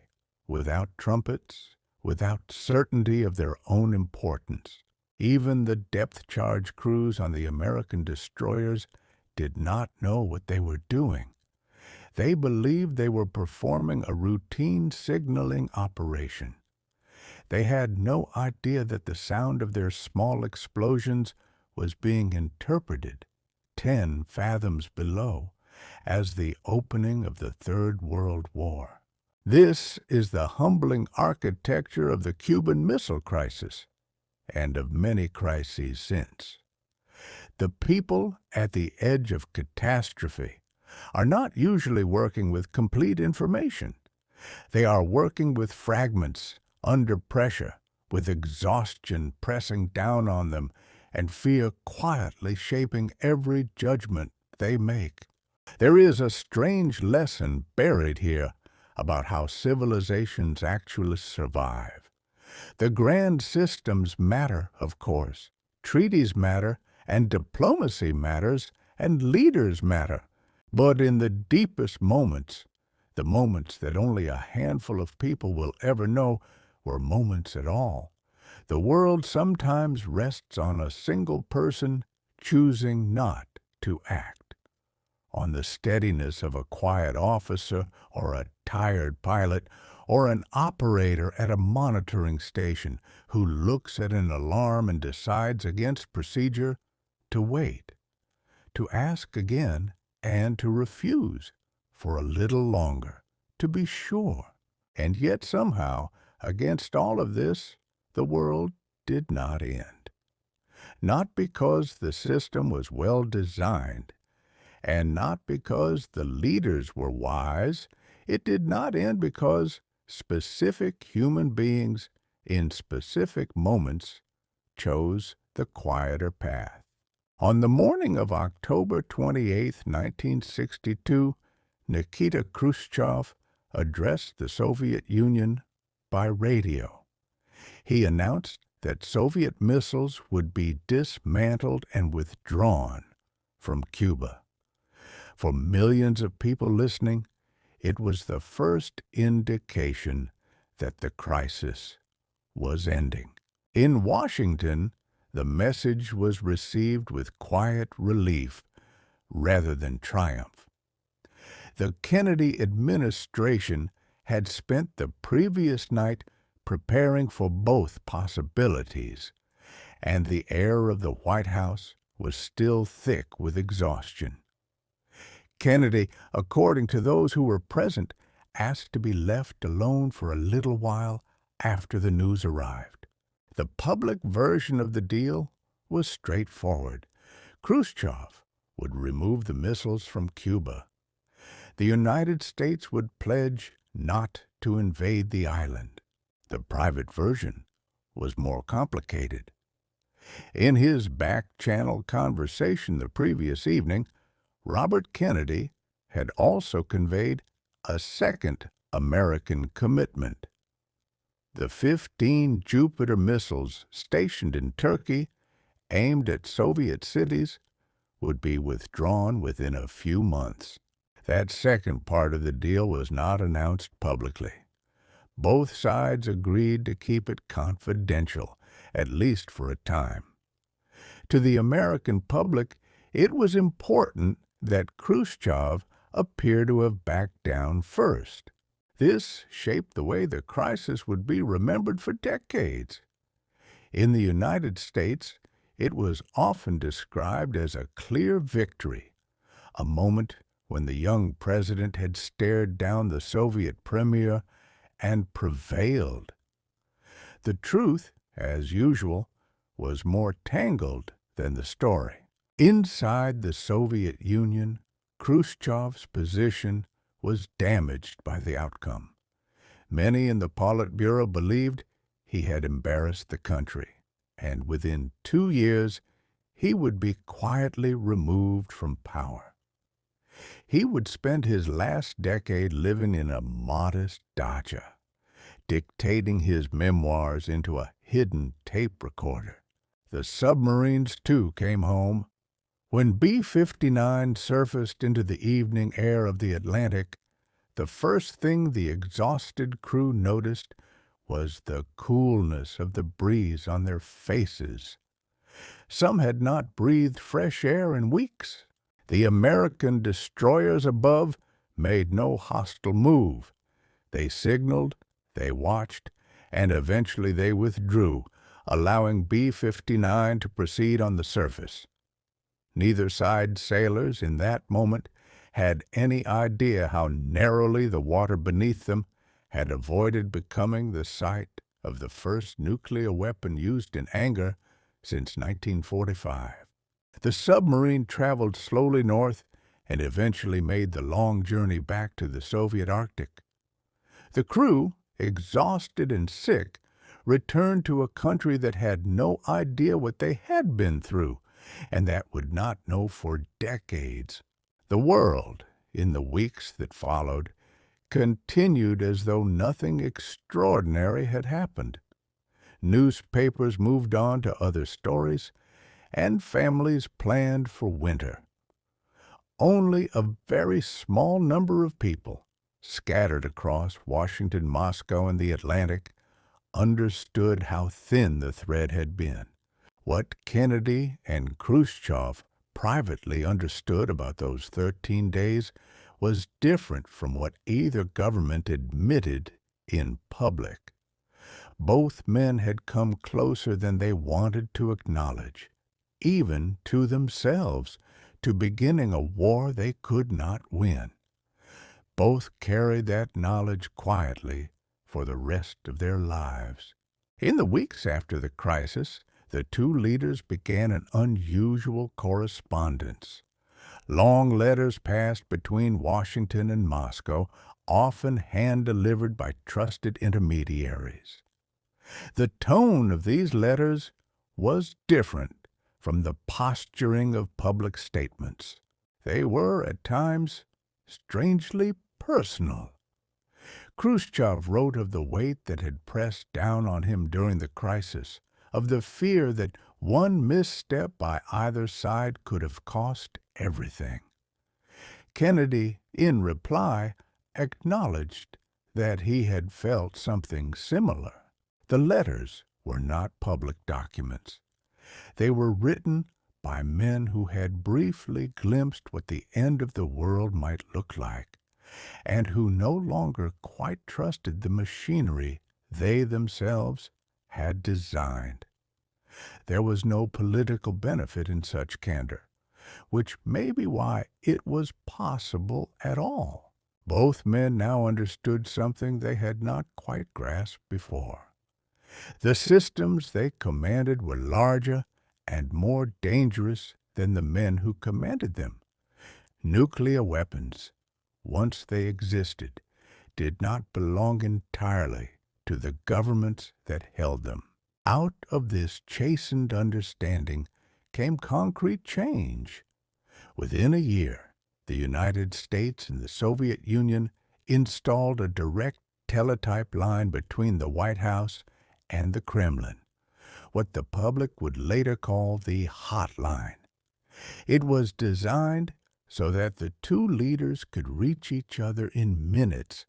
without trumpets, without certainty of their own importance. Even the depth-charge crews on the American destroyers did not know what they were doing. They believed they were performing a routine signaling operation. They had no idea that the sound of their small explosions was being interpreted 10 fathoms below as the opening of the Third World War. This is the humbling architecture of the Cuban Missile Crisis, and of many crises since. The people at the edge of catastrophe are not usually working with complete information. They are working with fragments, under pressure, with exhaustion pressing down on them, and fear quietly shaping every judgment they make. There is a strange lesson buried here about how civilizations actually survive. The grand systems matter, of course. Treaties matter, and diplomacy matters, and leaders matter. But in the deepest moments, the moments that only a handful of people will ever know were moments at all, the world sometimes rests on a single person choosing not to act. On the steadiness of a quiet officer or a tired pilot or an operator at a monitoring station who looks at an alarm and decides against procedure to wait, to ask again, and to refuse for a little longer, to be sure. And yet somehow, against all of this, the world did not end. Not because the system was well designed, and not because the leaders were wise. It did not end because specific human beings in specific moments chose the quieter path. On the morning of October 28, 1962, Nikita Khrushchev addressed the Soviet Union by radio. He announced that Soviet missiles would be dismantled and withdrawn from Cuba. For millions of people listening, it was the first indication that the crisis was ending. In Washington, the message was received with quiet relief rather than triumph. The Kennedy administration had spent the previous night preparing for both possibilities, and the air of the White House was still thick with exhaustion. Kennedy, according to those who were present, asked to be left alone for a little while after the news arrived. The public version of the deal was straightforward. Khrushchev would remove the missiles from Cuba. The United States would pledge not to invade the island. The private version was more complicated. In his back-channel conversation the previous evening, Robert Kennedy had also conveyed a second American commitment. The 15 Jupiter missiles stationed in Turkey, aimed at Soviet cities, would be withdrawn within a few months. That second part of the deal was not announced publicly. Both sides agreed to keep it confidential, at least for a time. To the American public, it was important that Khrushchev appear to have backed down first. This shaped the way the crisis would be remembered for decades. In the United States, it was often described as a clear victory, a moment when the young president had stared down the Soviet premier and prevailed. The truth, as usual, was more tangled than the story. Inside the Soviet Union, Khrushchev's position was damaged by the outcome. Many in the Politburo believed he had embarrassed the country, and within 2 years he would be quietly removed from power. He would spend his last decade living in a modest dacha, dictating his memoirs into a hidden tape recorder. The submarines, too, came home. When B-59 surfaced into the evening air of the Atlantic, the first thing the exhausted crew noticed was the coolness of the breeze on their faces. Some had not breathed fresh air in weeks. The American destroyers above made no hostile move. They signaled, they watched, and eventually they withdrew, allowing B-59 to proceed on the surface. Neither side's sailors in that moment had any idea how narrowly the water beneath them had avoided becoming the site of the first nuclear weapon used in anger since 1945. The submarine traveled slowly north and eventually made the long journey back to the Soviet Arctic. The crew, exhausted and sick, returned to a country that had no idea what they had been through, and that would not know for decades. The world, in the weeks that followed, continued as though nothing extraordinary had happened. Newspapers moved on to other stories, and families planned for winter. Only a very small number of people, scattered across Washington, Moscow, and the Atlantic, understood how thin the thread had been. What Kennedy and Khrushchev privately understood about those 13 days was different from what either government admitted in public. Both men had come closer than they wanted to acknowledge, even to themselves, to beginning a war they could not win. Both carried that knowledge quietly for the rest of their lives. In the weeks after the crisis, the two leaders began an unusual correspondence. Long letters passed between Washington and Moscow, often hand-delivered by trusted intermediaries. The tone of these letters was different from the posturing of public statements. They were, at times, strangely personal. Khrushchev wrote of the weight that had pressed down on him during the crisis, of the fear that one misstep by either side could have cost everything. Kennedy, in reply, acknowledged that he had felt something similar. The letters were not public documents. They were written by men who had briefly glimpsed what the end of the world might look like, and who no longer quite trusted the machinery they themselves had designed. There was no political benefit in such candor, which may be why it was possible at all. Both men now understood something they had not quite grasped before. The systems they commanded were larger and more dangerous than the men who commanded them. Nuclear weapons, once they existed, did not belong entirely to the governments that held them. Out of this chastened understanding came concrete change. Within a year, the United States and the Soviet Union installed a direct teletype line between the White House and the Kremlin, what the public would later call the hotline. It was designed so that the two leaders could reach each other in minutes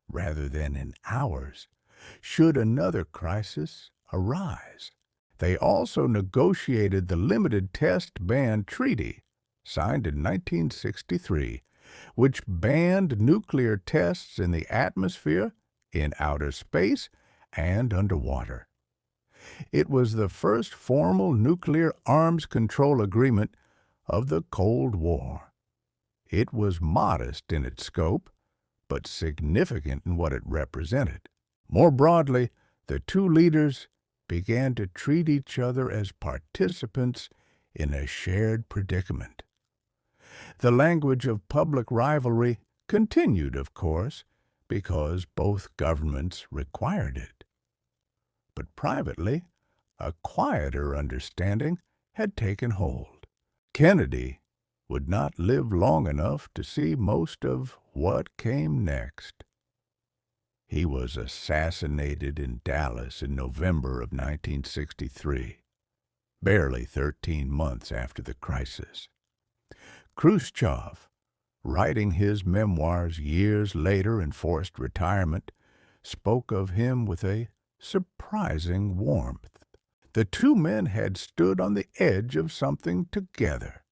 rather than in hours, should another crisis arise. They also negotiated the Limited Test Ban Treaty, signed in 1963, which banned nuclear tests in the atmosphere, in outer space, and underwater. It was the first formal nuclear arms control agreement of the Cold War. It was modest in its scope, but significant in what it represented. More broadly, the two leaders began to treat each other as participants in a shared predicament. The language of public rivalry continued, of course, because both governments required it. But privately, a quieter understanding had taken hold. Kennedy would not live long enough to see most of what came next. He was assassinated in Dallas in November of 1963, barely 13 months after the crisis. Khrushchev, writing his memoirs years later in forced retirement, spoke of him with a surprising warmth. The two men had stood on the edge of something together.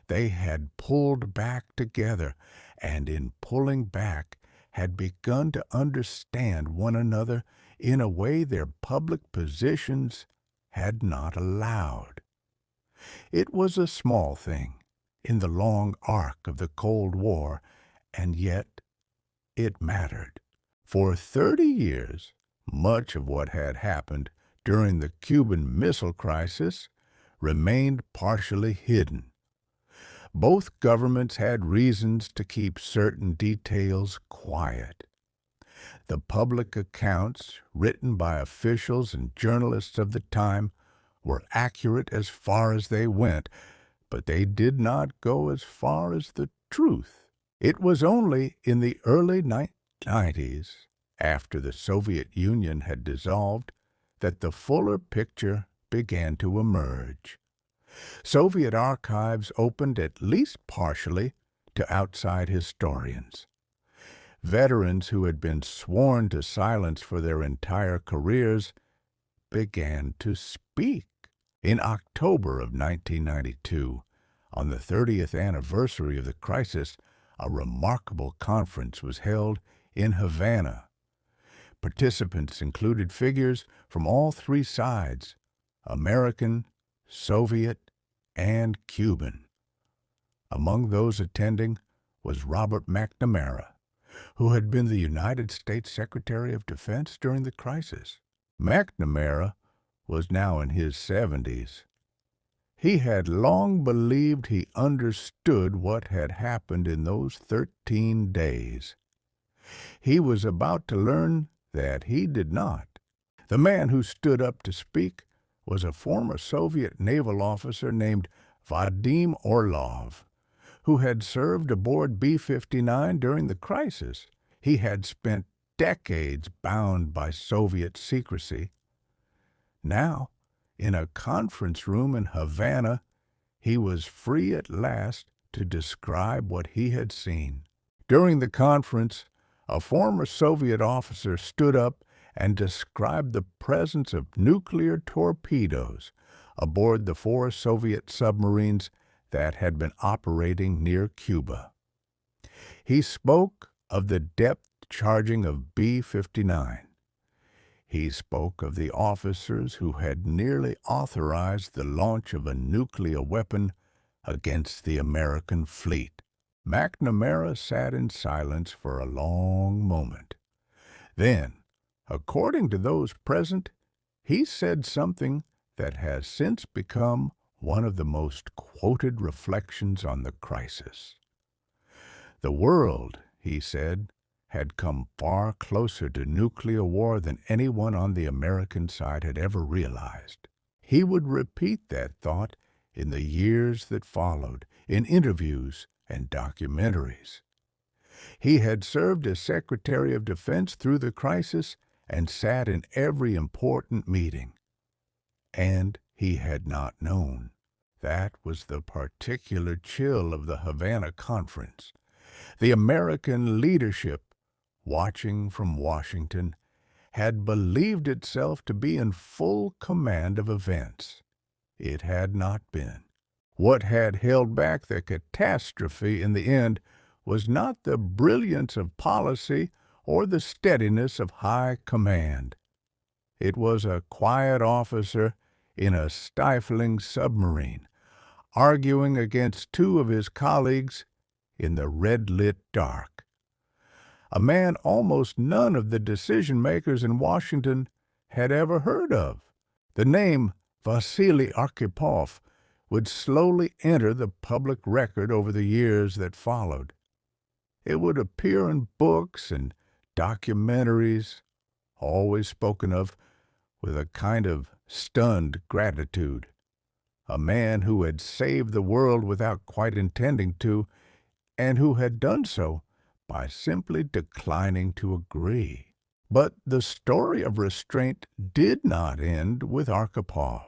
They had pulled back together, and in pulling back had begun to understand one another in a way their public positions had not allowed. It was a small thing in the long arc of the Cold War, and yet it mattered. For 30 years, much of what had happened during the Cuban Missile Crisis remained partially hidden. Both governments had reasons to keep certain details quiet. The public accounts, written by officials and journalists of the time, were accurate as far as they went, but they did not go as far as the truth. It was only in the early 1990s, after the Soviet Union had dissolved, that the fuller picture began to emerge. Soviet archives opened at least partially to outside historians. Veterans who had been sworn to silence for their entire careers began to speak. In October of 1992, on the 30th anniversary of the crisis, a remarkable conference was held in Havana. Participants included figures from all three sides: American, Soviet, and Cuban. Among those attending was Robert McNamara, who had been the United States Secretary of Defense during the crisis. McNamara was now in his 70s. He had long believed he understood what had happened in those 13 days. He was about to learn that he did not. The man who stood up to speak was a former Soviet naval officer named Vadim Orlov, who had served aboard B-59 during the crisis. He had spent decades bound by Soviet secrecy. Now, in a conference room in Havana, he was free at last to describe what he had seen. During the conference, a former Soviet officer stood up and described the presence of nuclear torpedoes aboard the 4 Soviet submarines that had been operating near Cuba. He spoke of the depth charging of B-59. He spoke of the officers who had nearly authorized the launch of a nuclear weapon against the American fleet. McNamara sat in silence for a long moment. Then, according to those present, he said something that has since become one of the most quoted reflections on the crisis. The world, he said, had come far closer to nuclear war than anyone on the American side had ever realized. He would repeat that thought in the years that followed, in interviews and documentaries. He had served as Secretary of Defense through the crisis and sat in every important meeting. And he had not known. That was the particular chill of the Havana Conference. The American leadership, watching from Washington, had believed itself to be in full command of events. It had not been. What had held back the catastrophe in the end was not the brilliance of policy or the steadiness of high command. It was a quiet officer in a stifling submarine, arguing against two of his colleagues in the red-lit dark. A man almost none of the decision-makers in Washington had ever heard of. The name Vasili Arkhipov would slowly enter the public record over the years that followed. It would appear in books and documentaries, always spoken of with a kind of stunned gratitude. A man who had saved the world without quite intending to, and who had done so by simply declining to agree. But the story of restraint did not end with Arkhipov.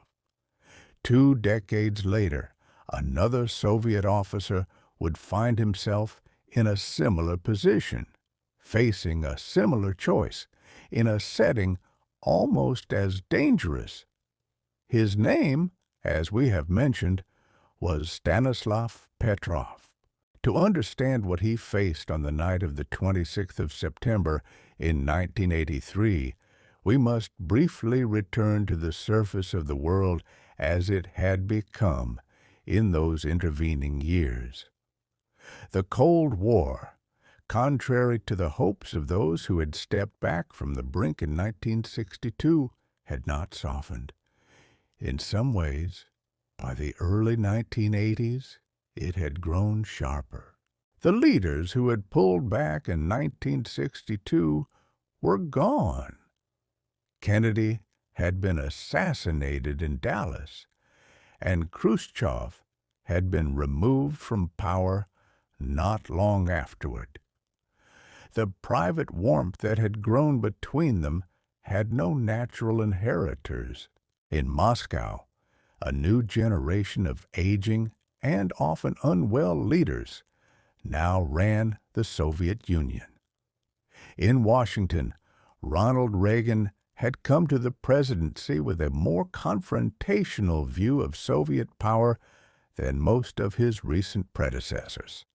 2 decades later, another Soviet officer would find himself in a similar position, facing a similar choice, in a setting almost as dangerous. His name, as we have mentioned, was Stanislav Petrov. To understand what he faced on the night of the 26th of September in 1983, we must briefly return to the surface of the world as it had become in those intervening years. The Cold War, contrary to the hopes of those who had stepped back from the brink in 1962, had not softened. In some ways, by the early 1980s, it had grown sharper. The leaders who had pulled back in 1962 were gone. Kennedy had been assassinated in Dallas, and Khrushchev had been removed from power not long afterward. The private warmth that had grown between them had no natural inheritors. In Moscow, a new generation of aging and often unwell leaders now ran the Soviet Union. In Washington, Ronald Reagan had come to the presidency with a more confrontational view of Soviet power than most of his recent predecessors.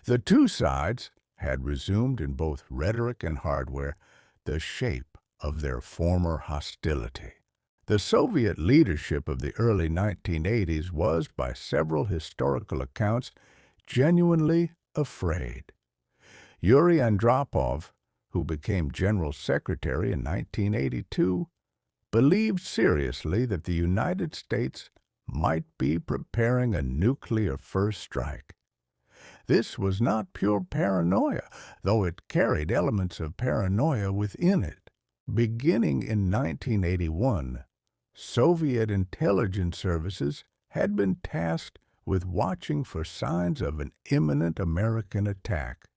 The two sides had resumed in both rhetoric and hardware the shape of their former hostility. The Soviet leadership of the early 1980s was, by several historical accounts, genuinely afraid. Yuri Andropov, who became General Secretary in 1982, believed seriously that the United States might be preparing a nuclear first strike. This was not pure paranoia, though it carried elements of paranoia within it. Beginning in 1981, Soviet intelligence services had been tasked with watching for signs of an imminent American attack.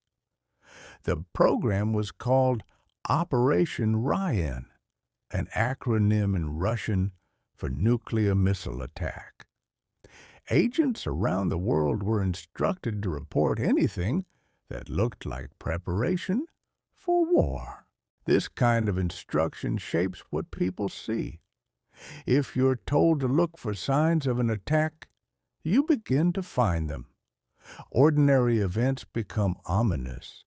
The program was called Operation Ryan, an acronym in Russian for nuclear missile attack. Agents around the world were instructed to report anything that looked like preparation for war. This kind of instruction shapes what people see. If you're told to look for signs of an attack, you begin to find them. Ordinary events become ominous.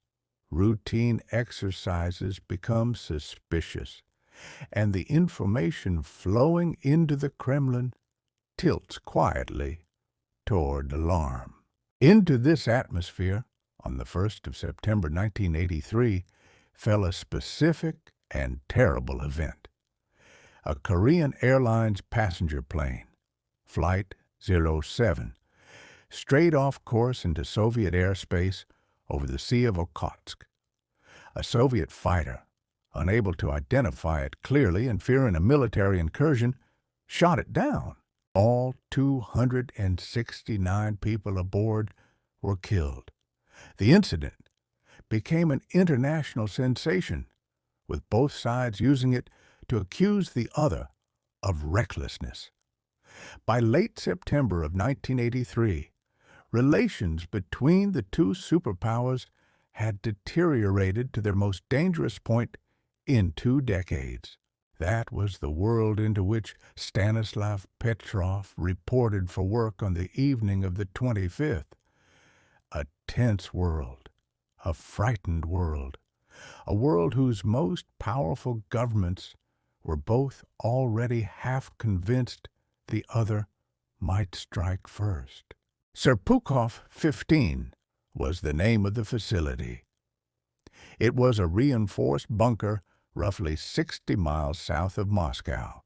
Routine exercises become suspicious, and the information flowing into the Kremlin tilts quietly toward alarm. Into this atmosphere, on the 1st of September 1983, fell a specific and terrible event. A Korean Airlines passenger plane, Flight 07, strayed off course into Soviet airspace over the Sea of Okhotsk. A Soviet fighter, unable to identify it clearly and fearing a military incursion, shot it down. All 269 people aboard were killed. The incident became an international sensation, with both sides using it to accuse the other of recklessness. By late September of 1983, relations between the two superpowers had deteriorated to their most dangerous point in 2 decades. That was the world into which Stanislav Petrov reported for work on the evening of the 25th. A tense world, a frightened world, a world whose most powerful governments were both already half convinced the other might strike first. Serpukhov 15 was the name of the facility. It was a reinforced bunker roughly 60 miles south of Moscow,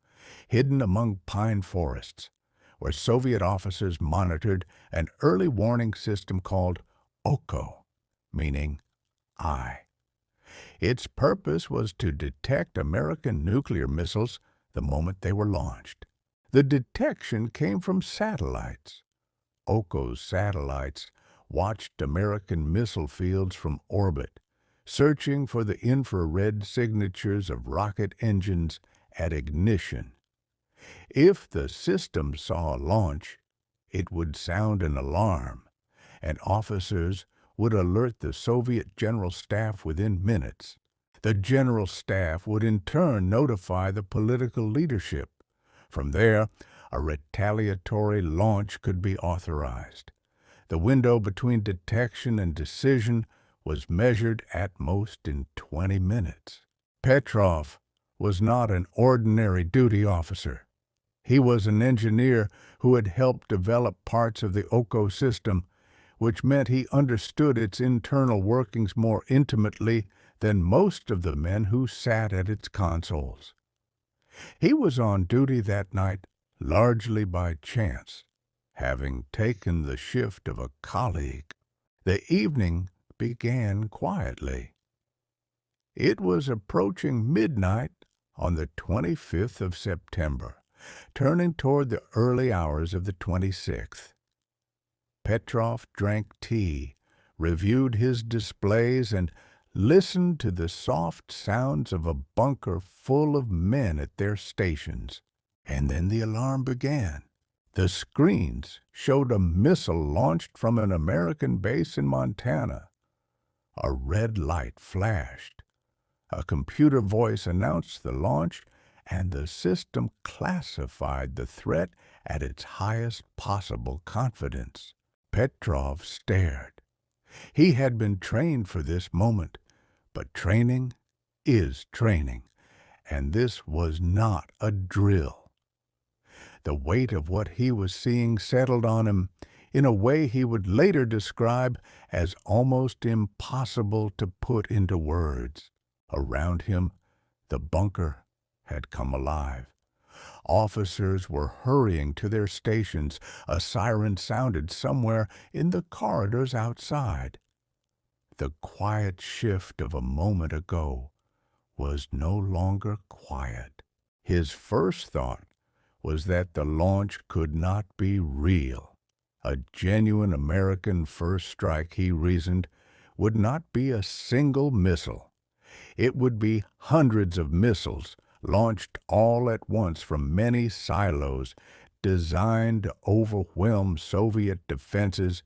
hidden among pine forests, where Soviet officers monitored an early warning system called Oko, meaning eye. Its purpose was to detect American nuclear missiles the moment they were launched. The detection came from satellites. Oko's satellites watched American missile fields from orbit, searching for the infrared signatures of rocket engines at ignition. If the system saw a launch, it would sound an alarm, and officers would alert the Soviet General Staff within minutes. The General Staff would in turn notify the political leadership. From there, a retaliatory launch could be authorized. The window between detection and decision was measured at most in 20 minutes. Petrov was not an ordinary duty officer. He was an engineer who had helped develop parts of the Oko system, which meant he understood its internal workings more intimately than most of the men who sat at its consoles. He was on duty that night largely by chance, having taken the shift of a colleague. The evening began quietly. It was approaching midnight on the 25th of September, turning toward the early hours of the 26th. Petrov drank tea, reviewed his displays, and listened to the soft sounds of a bunker full of men at their stations. And then the alarm began. The screens showed a missile launched from an American base in Montana. A red light flashed. A computer voice announced the launch, and the system classified the threat at its highest possible confidence. Petrov stared. He had been trained for this moment, but training is training, and this was not a drill. The weight of what he was seeing settled on him in a way he would later describe as almost impossible to put into words. Around him, the bunker had come alive. Officers were hurrying to their stations. A siren sounded somewhere in the corridors outside. The quiet shift of a moment ago was no longer quiet. His first thought was that the launch could not be real. A genuine American first strike, he reasoned, would not be a single missile. It would be hundreds of missiles launched all at once from many silos designed to overwhelm Soviet defenses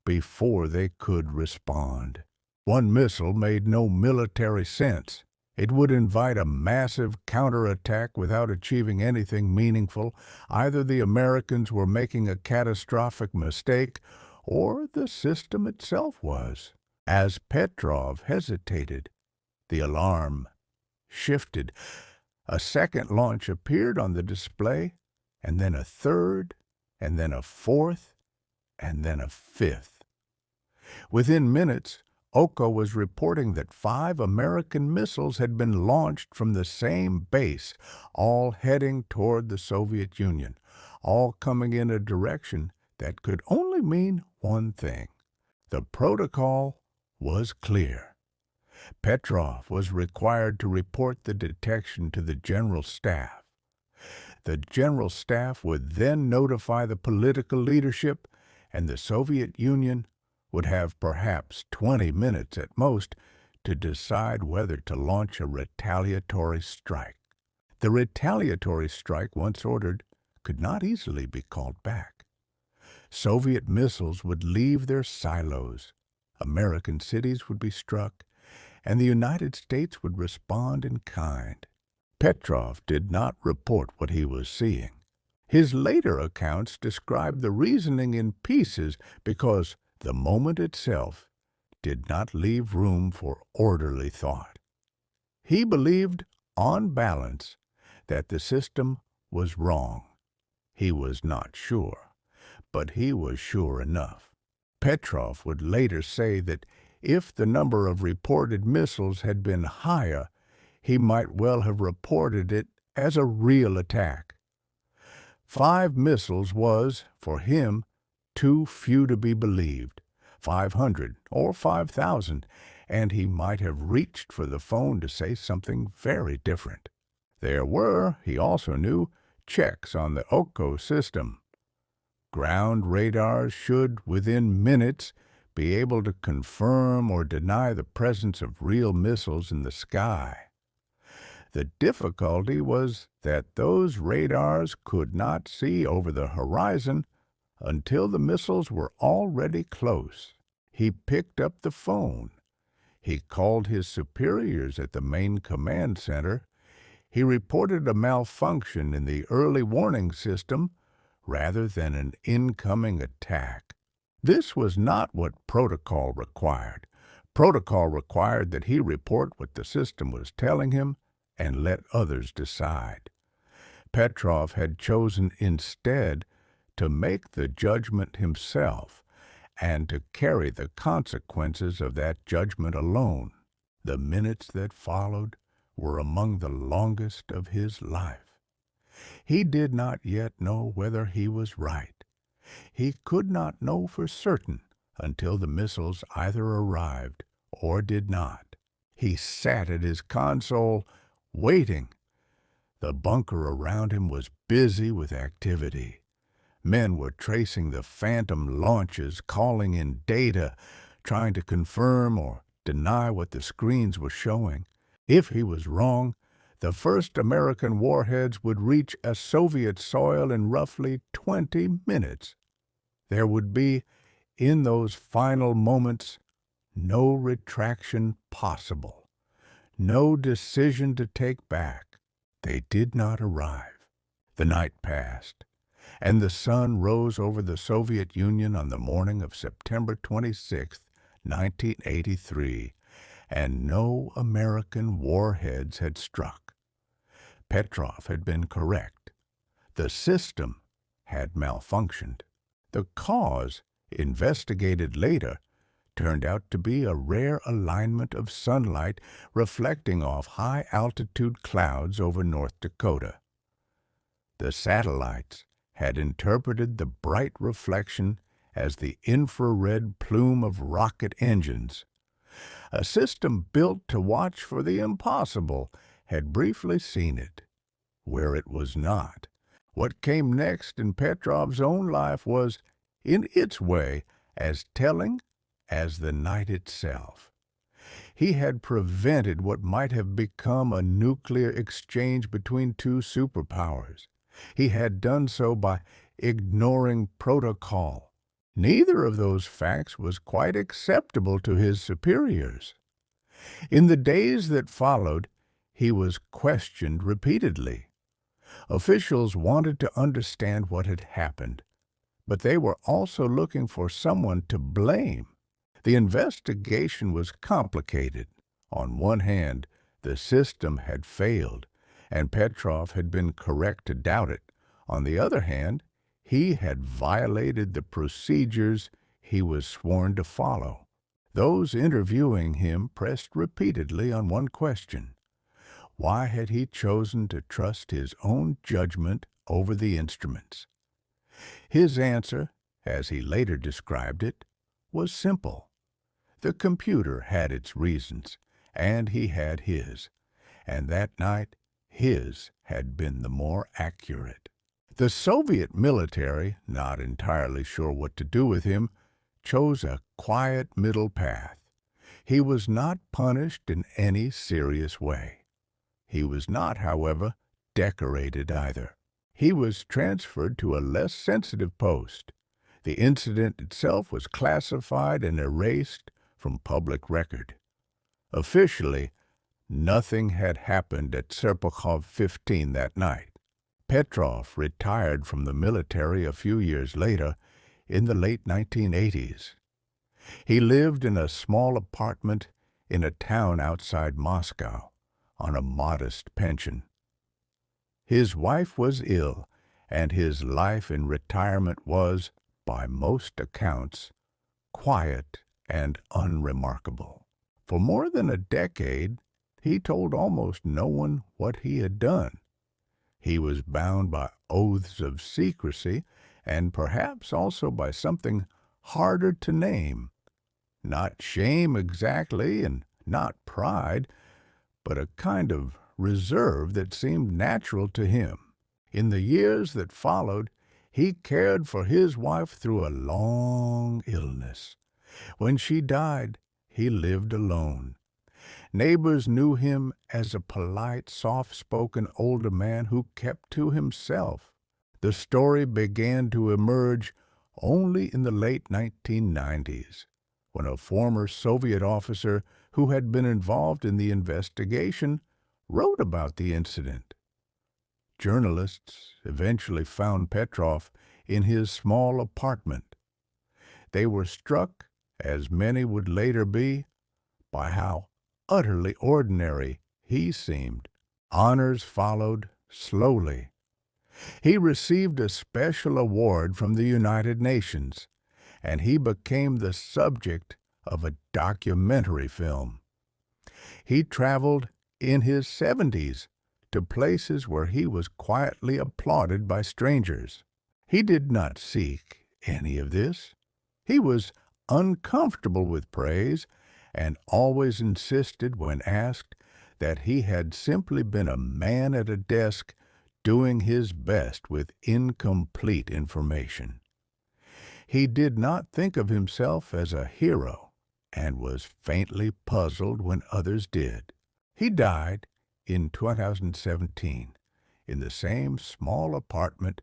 before they could respond. One missile made no military sense. It would invite a massive counterattack without achieving anything meaningful. Either the Americans were making a catastrophic mistake, or the system itself was. As Petrov hesitated, the alarm shifted. A second launch appeared on the display, and then a third, and then a fourth, and then a fifth. Within minutes, Oko was reporting that 5 American missiles had been launched from the same base, all heading toward the Soviet Union, all coming in a direction that could only mean one thing. The protocol was clear. Petrov was required to report the detection to the General Staff. The General Staff would then notify the political leadership, and the Soviet Union would have perhaps 20 minutes at most to decide whether to launch a retaliatory strike. The retaliatory strike, once ordered, could not easily be called back. Soviet missiles would leave their silos. American cities would be struck, and the United States would respond in kind. Petrov did not report what he was seeing. His later accounts described the reasoning in pieces because the moment itself did not leave room for orderly thought. He believed, on balance, that the system was wrong. He was not sure, but he was sure enough. Petrov would later say that if the number of reported missiles had been higher, he might well have reported it as a real attack. 5 missiles was, for him, too few to be believed. 500 or 5,000, and he might have reached for the phone to say something very different. There were, he also knew, checks on the Oko system. Ground radars should, within minutes, be able to confirm or deny the presence of real missiles in the sky. The difficulty was that those radars could not see over the horizon until the missiles were already close. He picked up the phone. He called his superiors at the main command center. He reported a malfunction in the early warning system rather than an incoming attack. This was not what protocol required. Protocol required that he report what the system was telling him and let others decide. Petrov had chosen instead to make the judgment himself and to carry the consequences of that judgment alone. The minutes that followed were among the longest of his life. He did not yet know whether he was right. He could not know for certain until the missiles either arrived or did not. He sat at his console, waiting. The bunker around him was busy with activity. Men were tracing the phantom launches, calling in data, trying to confirm or deny what the screens were showing. If he was wrong, the first American warheads would reach a Soviet soil in roughly 20 minutes. There would be, in those final moments, no retraction possible, no decision to take back. They did not arrive. The night passed, and the sun rose over the Soviet Union on the morning of September 26, 1983, and no American warheads had struck. Petrov had been correct. The system had malfunctioned. The cause, investigated later, turned out to be a rare alignment of sunlight reflecting off high-altitude clouds over North Dakota. The satellites had interpreted the bright reflection as the infrared plume of rocket engines. A system built to watch for the impossible had briefly seen it, where it was not. What came next in Petrov's own life was, in its way, as telling as the night itself. He had prevented what might have become a nuclear exchange between two superpowers. He had done so by ignoring protocol. Neither of those facts was quite acceptable to his superiors. In the days that followed, he was questioned repeatedly. Officials wanted to understand what had happened, but they were also looking for someone to blame. The investigation was complicated. On one hand, the system had failed, and Petrov had been correct to doubt it. On the other hand, he had violated the procedures he was sworn to follow. Those interviewing him pressed repeatedly on one question. Why had he chosen to trust his own judgment over the instruments? His answer, as he later described it, was simple. The computer had its reasons, and he had his, and that night his had been the more accurate. The Soviet military, not entirely sure what to do with him, chose a quiet middle path. He was not punished in any serious way. He was not, however, decorated either. He was transferred to a less sensitive post. The incident itself was classified and erased from public record. Officially, nothing had happened at Serpukhov 15 that night. Petrov retired from the military a few years later in the late 1980s. He lived in a small apartment in a town outside Moscow on a modest pension. His wife was ill, and his life in retirement was, by most accounts, quiet and unremarkable. For more than a decade, he told almost no one what he had done. He was bound by oaths of secrecy and perhaps also by something harder to name. Not shame exactly, and not pride, but a kind of reserve that seemed natural to him. In the years that followed, he cared for his wife through a long illness. When she died, he lived alone. Neighbors knew him as a polite, soft-spoken older man who kept to himself. The story began to emerge only in the late 1990s, when a former Soviet officer who had been involved in the investigation wrote about the incident. Journalists eventually found Petrov in his small apartment. They were struck, as many would later be, by how utterly ordinary he seemed. Honors followed slowly. He received a special award from the United Nations, and he became the subject of a documentary film. He traveled in his 70s to places where he was quietly applauded by strangers. He did not seek any of this. He was uncomfortable with praise and always insisted when asked that he had simply been a man at a desk doing his best with incomplete information. He did not think of himself as a hero and was faintly puzzled when others did. He died in 2017 in the same small apartment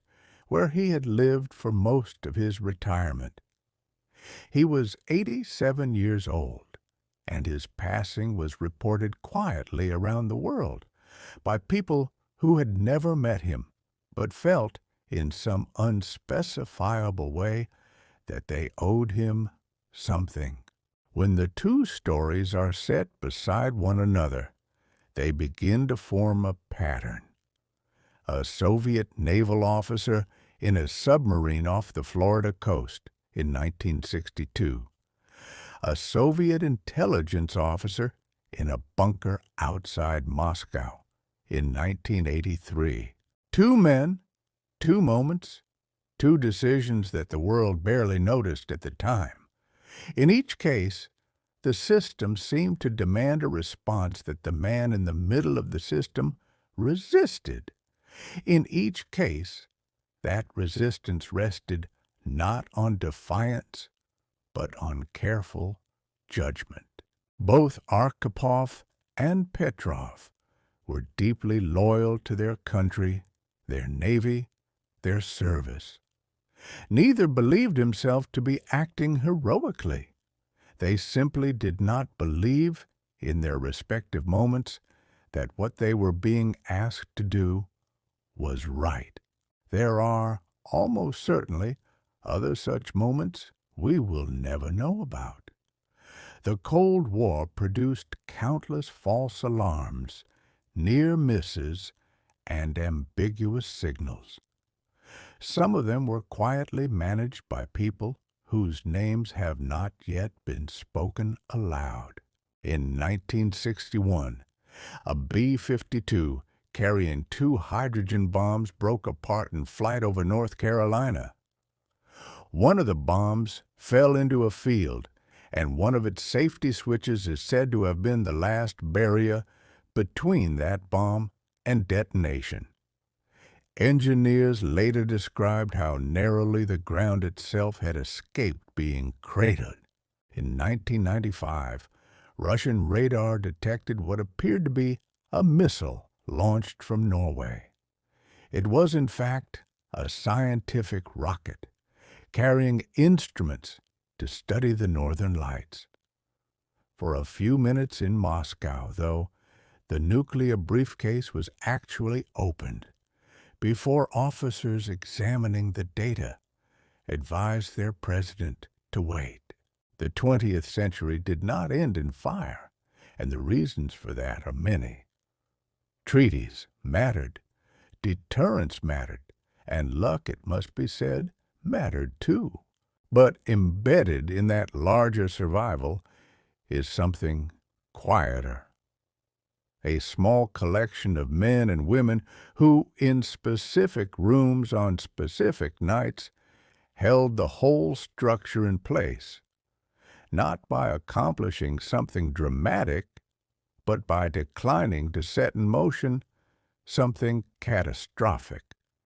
where he had lived for most of his retirement. He was 87 years old, and his passing was reported quietly around the world by people who had never met him, but felt in some unspecifiable way that they owed him something. When the two stories are set beside one another, they begin to form a pattern. A Soviet naval officer in a submarine off the Florida coast in 1962. A Soviet intelligence officer in a bunker outside Moscow in 1983. Two men, two moments, two decisions that the world barely noticed at the time. In each case, the system seemed to demand a response that the man in the middle of the system resisted. In each case, that resistance rested not on defiance, but on careful judgment. Both Arkhipov and Petrov were deeply loyal to their country, their navy, their service. Neither believed himself to be acting heroically. They simply did not believe, in their respective moments, that what they were being asked to do was right. There are, almost certainly, other such moments we will never know about. The Cold War produced countless false alarms, near misses, and ambiguous signals. Some of them were quietly managed by people whose names have not yet been spoken aloud. In 1961, a B-52 carrying 2 hydrogen bombs broke apart in flight over North Carolina. One of the bombs fell into a field, and one of its safety switches is said to have been the last barrier between that bomb and detonation. Engineers later described how narrowly the ground itself had escaped being cratered. In 1995, Russian radar detected what appeared to be a missile launched from Norway. It was, in fact, a scientific rocket carrying instruments to study the northern lights. for a few minutes in Moscow, though, the nuclear briefcase was actually opened before officers examining the data advised their president to wait. The 20th century did not end in fire, and the reasons for that are many. Treaties mattered, deterrence mattered, and luck, it must be said, mattered too. But embedded in that larger survival is something quieter. A small collection of men and women who, in specific rooms on specific nights, held the whole structure in place, not by accomplishing something dramatic, but by declining to set in motion something catastrophic.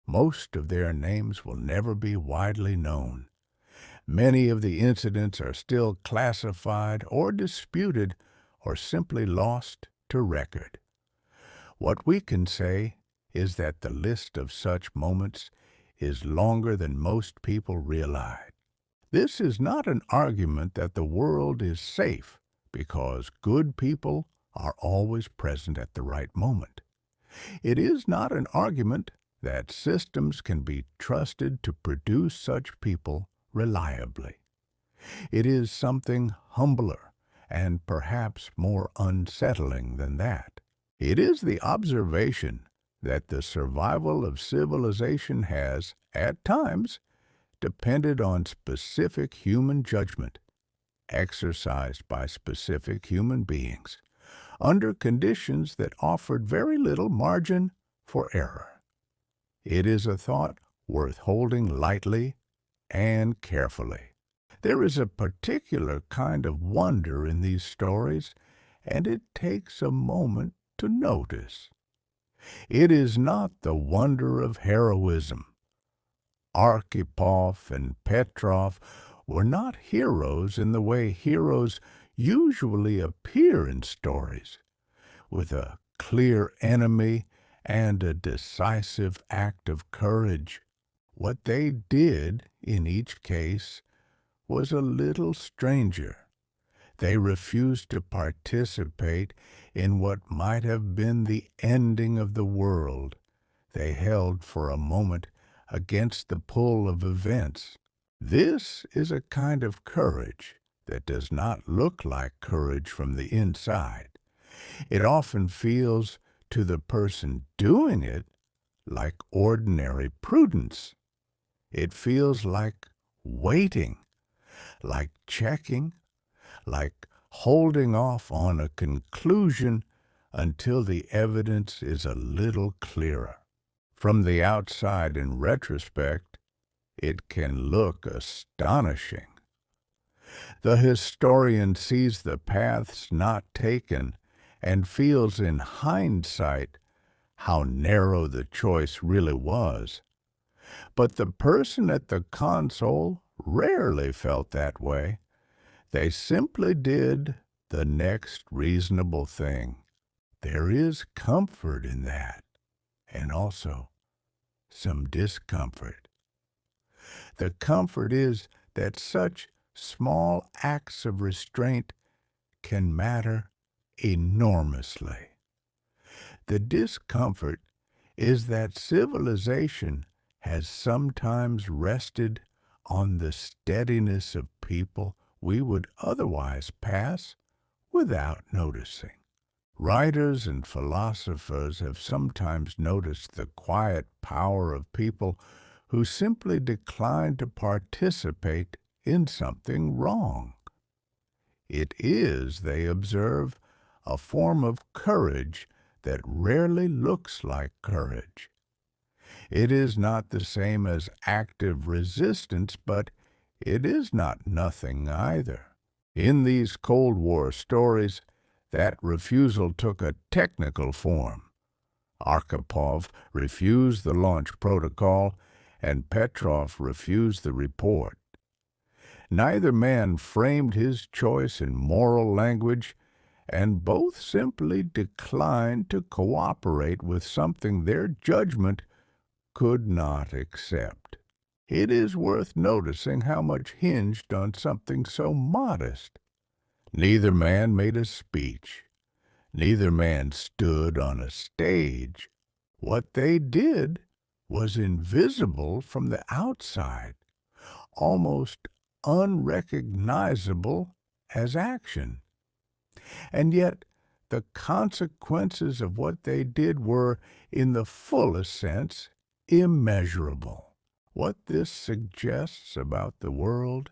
Most of their names will never be widely known. Many of the incidents are still classified or disputed or simply lost to record. What we can say is that the list of such moments is longer than most people realize. This is not an argument that the world is safe because good people are always present at the right moment. It is not an argument that systems can be trusted to produce such people reliably. It is something humbler and perhaps more unsettling than that. It is the observation that the survival of civilization has, at times, depended on specific human judgment, exercised by specific human beings, under conditions that offered very little margin for error. It is a thought worth holding lightly and carefully. There is a particular kind of wonder in these stories, and it takes a moment to notice. It is not the wonder of heroism. Arkhipov and Petrov were not heroes in the way heroes usually appear in stories, with a clear enemy and a decisive act of courage. What they did, in each case, was a little stranger. They refused to participate in what might have been the ending of the world. They held for a moment against the pull of events. This is a kind of courage that does not look like courage from the inside. It often feels to the person doing it like ordinary prudence. It feels like waiting, like checking, like holding off on a conclusion until the evidence is a little clearer. From the outside, in retrospect, it can look astonishing. The historian sees the paths not taken and feels in hindsight how narrow the choice really was. But the person at the console rarely felt that way. They simply did the next reasonable thing. There is comfort in that, and also some discomfort. The comfort is that such small acts of restraint can matter enormously. The discomfort is that civilization has sometimes rested on the steadiness of people we would otherwise pass without noticing. Writers and philosophers have sometimes noticed the quiet power of people who simply decline to participate in something wrong. It is, they observe, a form of courage that rarely looks like courage. It is not the same as active resistance, but it is not nothing either. In these Cold War stories, that refusal took a technical form. Arkhipov refused the launch protocol, and Petrov refused the report. Neither man framed his choice in moral language, and both simply declined to cooperate with something their judgment could not accept. It is worth noticing how much hinged on something so modest. Neither man made a speech. Neither man stood on a stage. What they did was invisible from the outside, almost unrecognizable as action. And yet, the consequences of what they did were, in the fullest sense, immeasurable. What this suggests about the world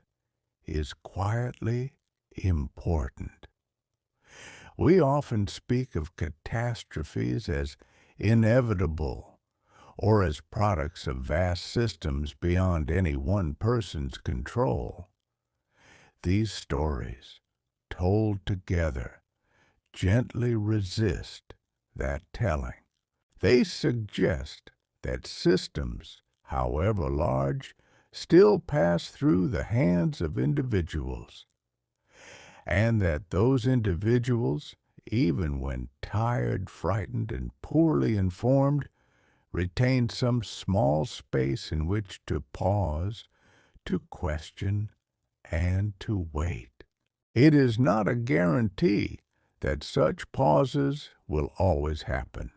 is quietly important. We often speak of catastrophes as inevitable or as products of vast systems beyond any one person's control. These stories, told together, gently resist that telling. They suggest that systems, however large, still pass through the hands of individuals, and that those individuals, even when tired, frightened, and poorly informed, retain some small space in which to pause, to question, and to wait. It is not a guarantee that such pauses will always happen.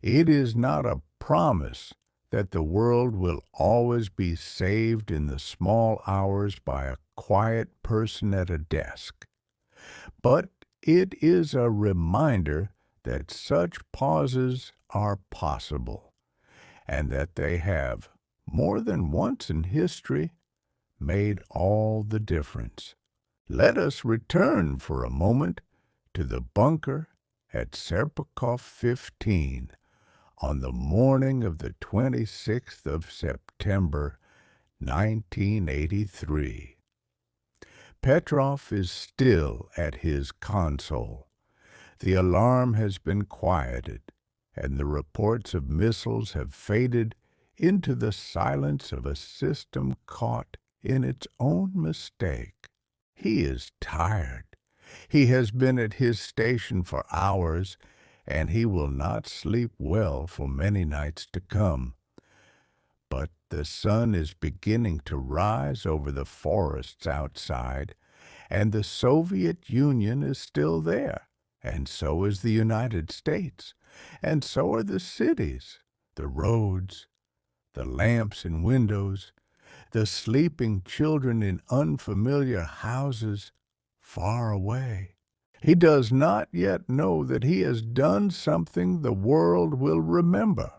It is not a promise that the world will always be saved in the small hours by a quiet person at a desk. But it is a reminder that such pauses are possible, and that they have, more than once in history, made all the difference. Let us return for a moment to the bunker at Serpukhov 15 on the morning of the 26th of September, 1983. Petrov is still at his console. The alarm has been quieted, and the reports of missiles have faded into the silence of a system caught in its own mistake. He is tired. He has been at his station for hours, and he will not sleep well for many nights to come. But the sun is beginning to rise over the forests outside, and the Soviet Union is still there, and so is the United States, and so are the cities, the roads, the lamps and windows, the sleeping children in unfamiliar houses far away. He does not yet know that he has done something the world will remember.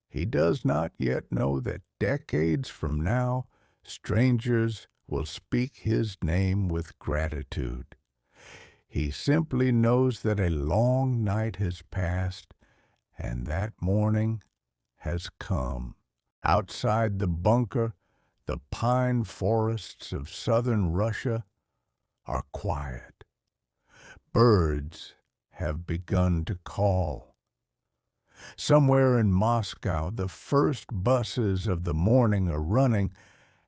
He does not yet know that decades from now, strangers will speak his name with gratitude. He simply knows that a long night has passed, and that morning has come. Outside the bunker, the pine forests of southern Russia are quiet. Birds have begun to call. Somewhere in Moscow, the first buses of the morning are running,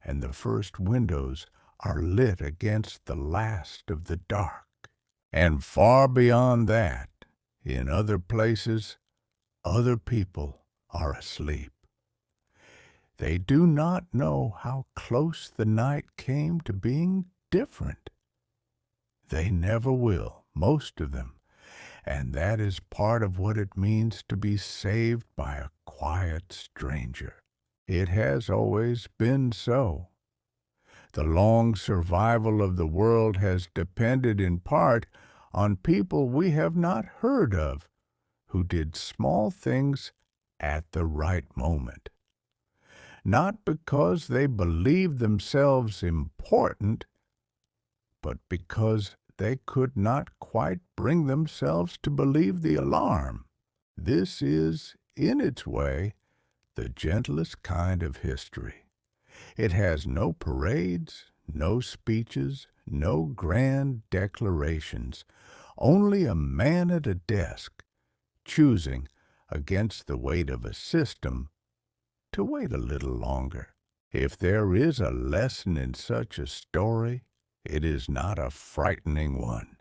and the first windows are lit against the last of the dark. And far beyond that, in other places, other people are asleep. They do not know how close the night came to being different. They never will, most of them, and that is part of what it means to be saved by a quiet stranger. It has always been so. The long survival of the world has depended in part on people we have not heard of, who did small things at the right moment. Not because they believed themselves important, but because they could not quite bring themselves to believe the alarm. This is, in its way, the gentlest kind of history. It has no parades, no speeches, no grand declarations, only a man at a desk, choosing, against the weight of a system, to wait a little longer. If there is a lesson in such a story, it is not a frightening one.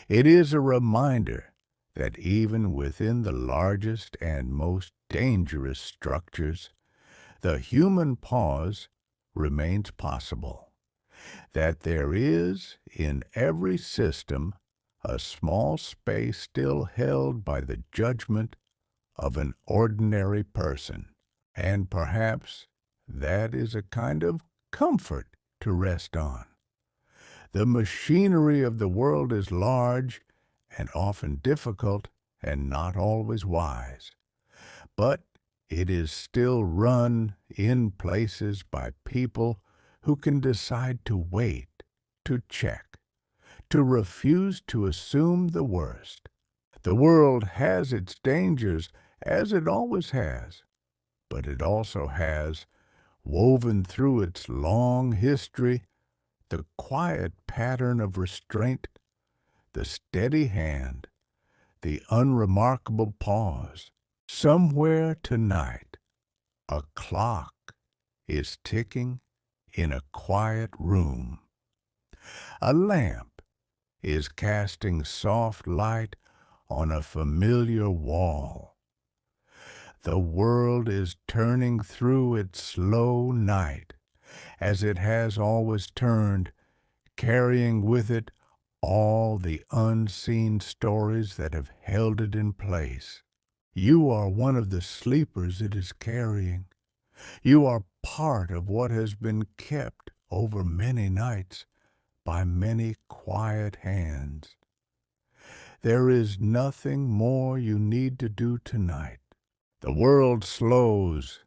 It is a reminder that even within the largest and most dangerous structures, the human pause remains possible, that there is in every system a small space still held by the judgment of an ordinary person. And perhaps that is a kind of comfort to rest on. The machinery of the world is large and often difficult and not always wise, but it is still run in places by people who can decide to wait, to check, to refuse to assume the worst. The world has its dangers, as it always has, but it also has, woven through its long history, the quiet pattern of restraint, the steady hand, the unremarkable pause. Somewhere tonight, a clock is ticking in a quiet room. A lamp is casting soft light on a familiar wall. The world is turning through its slow night, as it has always turned, carrying with it all the unseen stories that have held it in place. You are one of the sleepers it is carrying. You are part of what has been kept over many nights by many quiet hands. There is nothing more you need to do tonight. The world slows,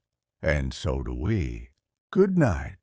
and so do we. Good night.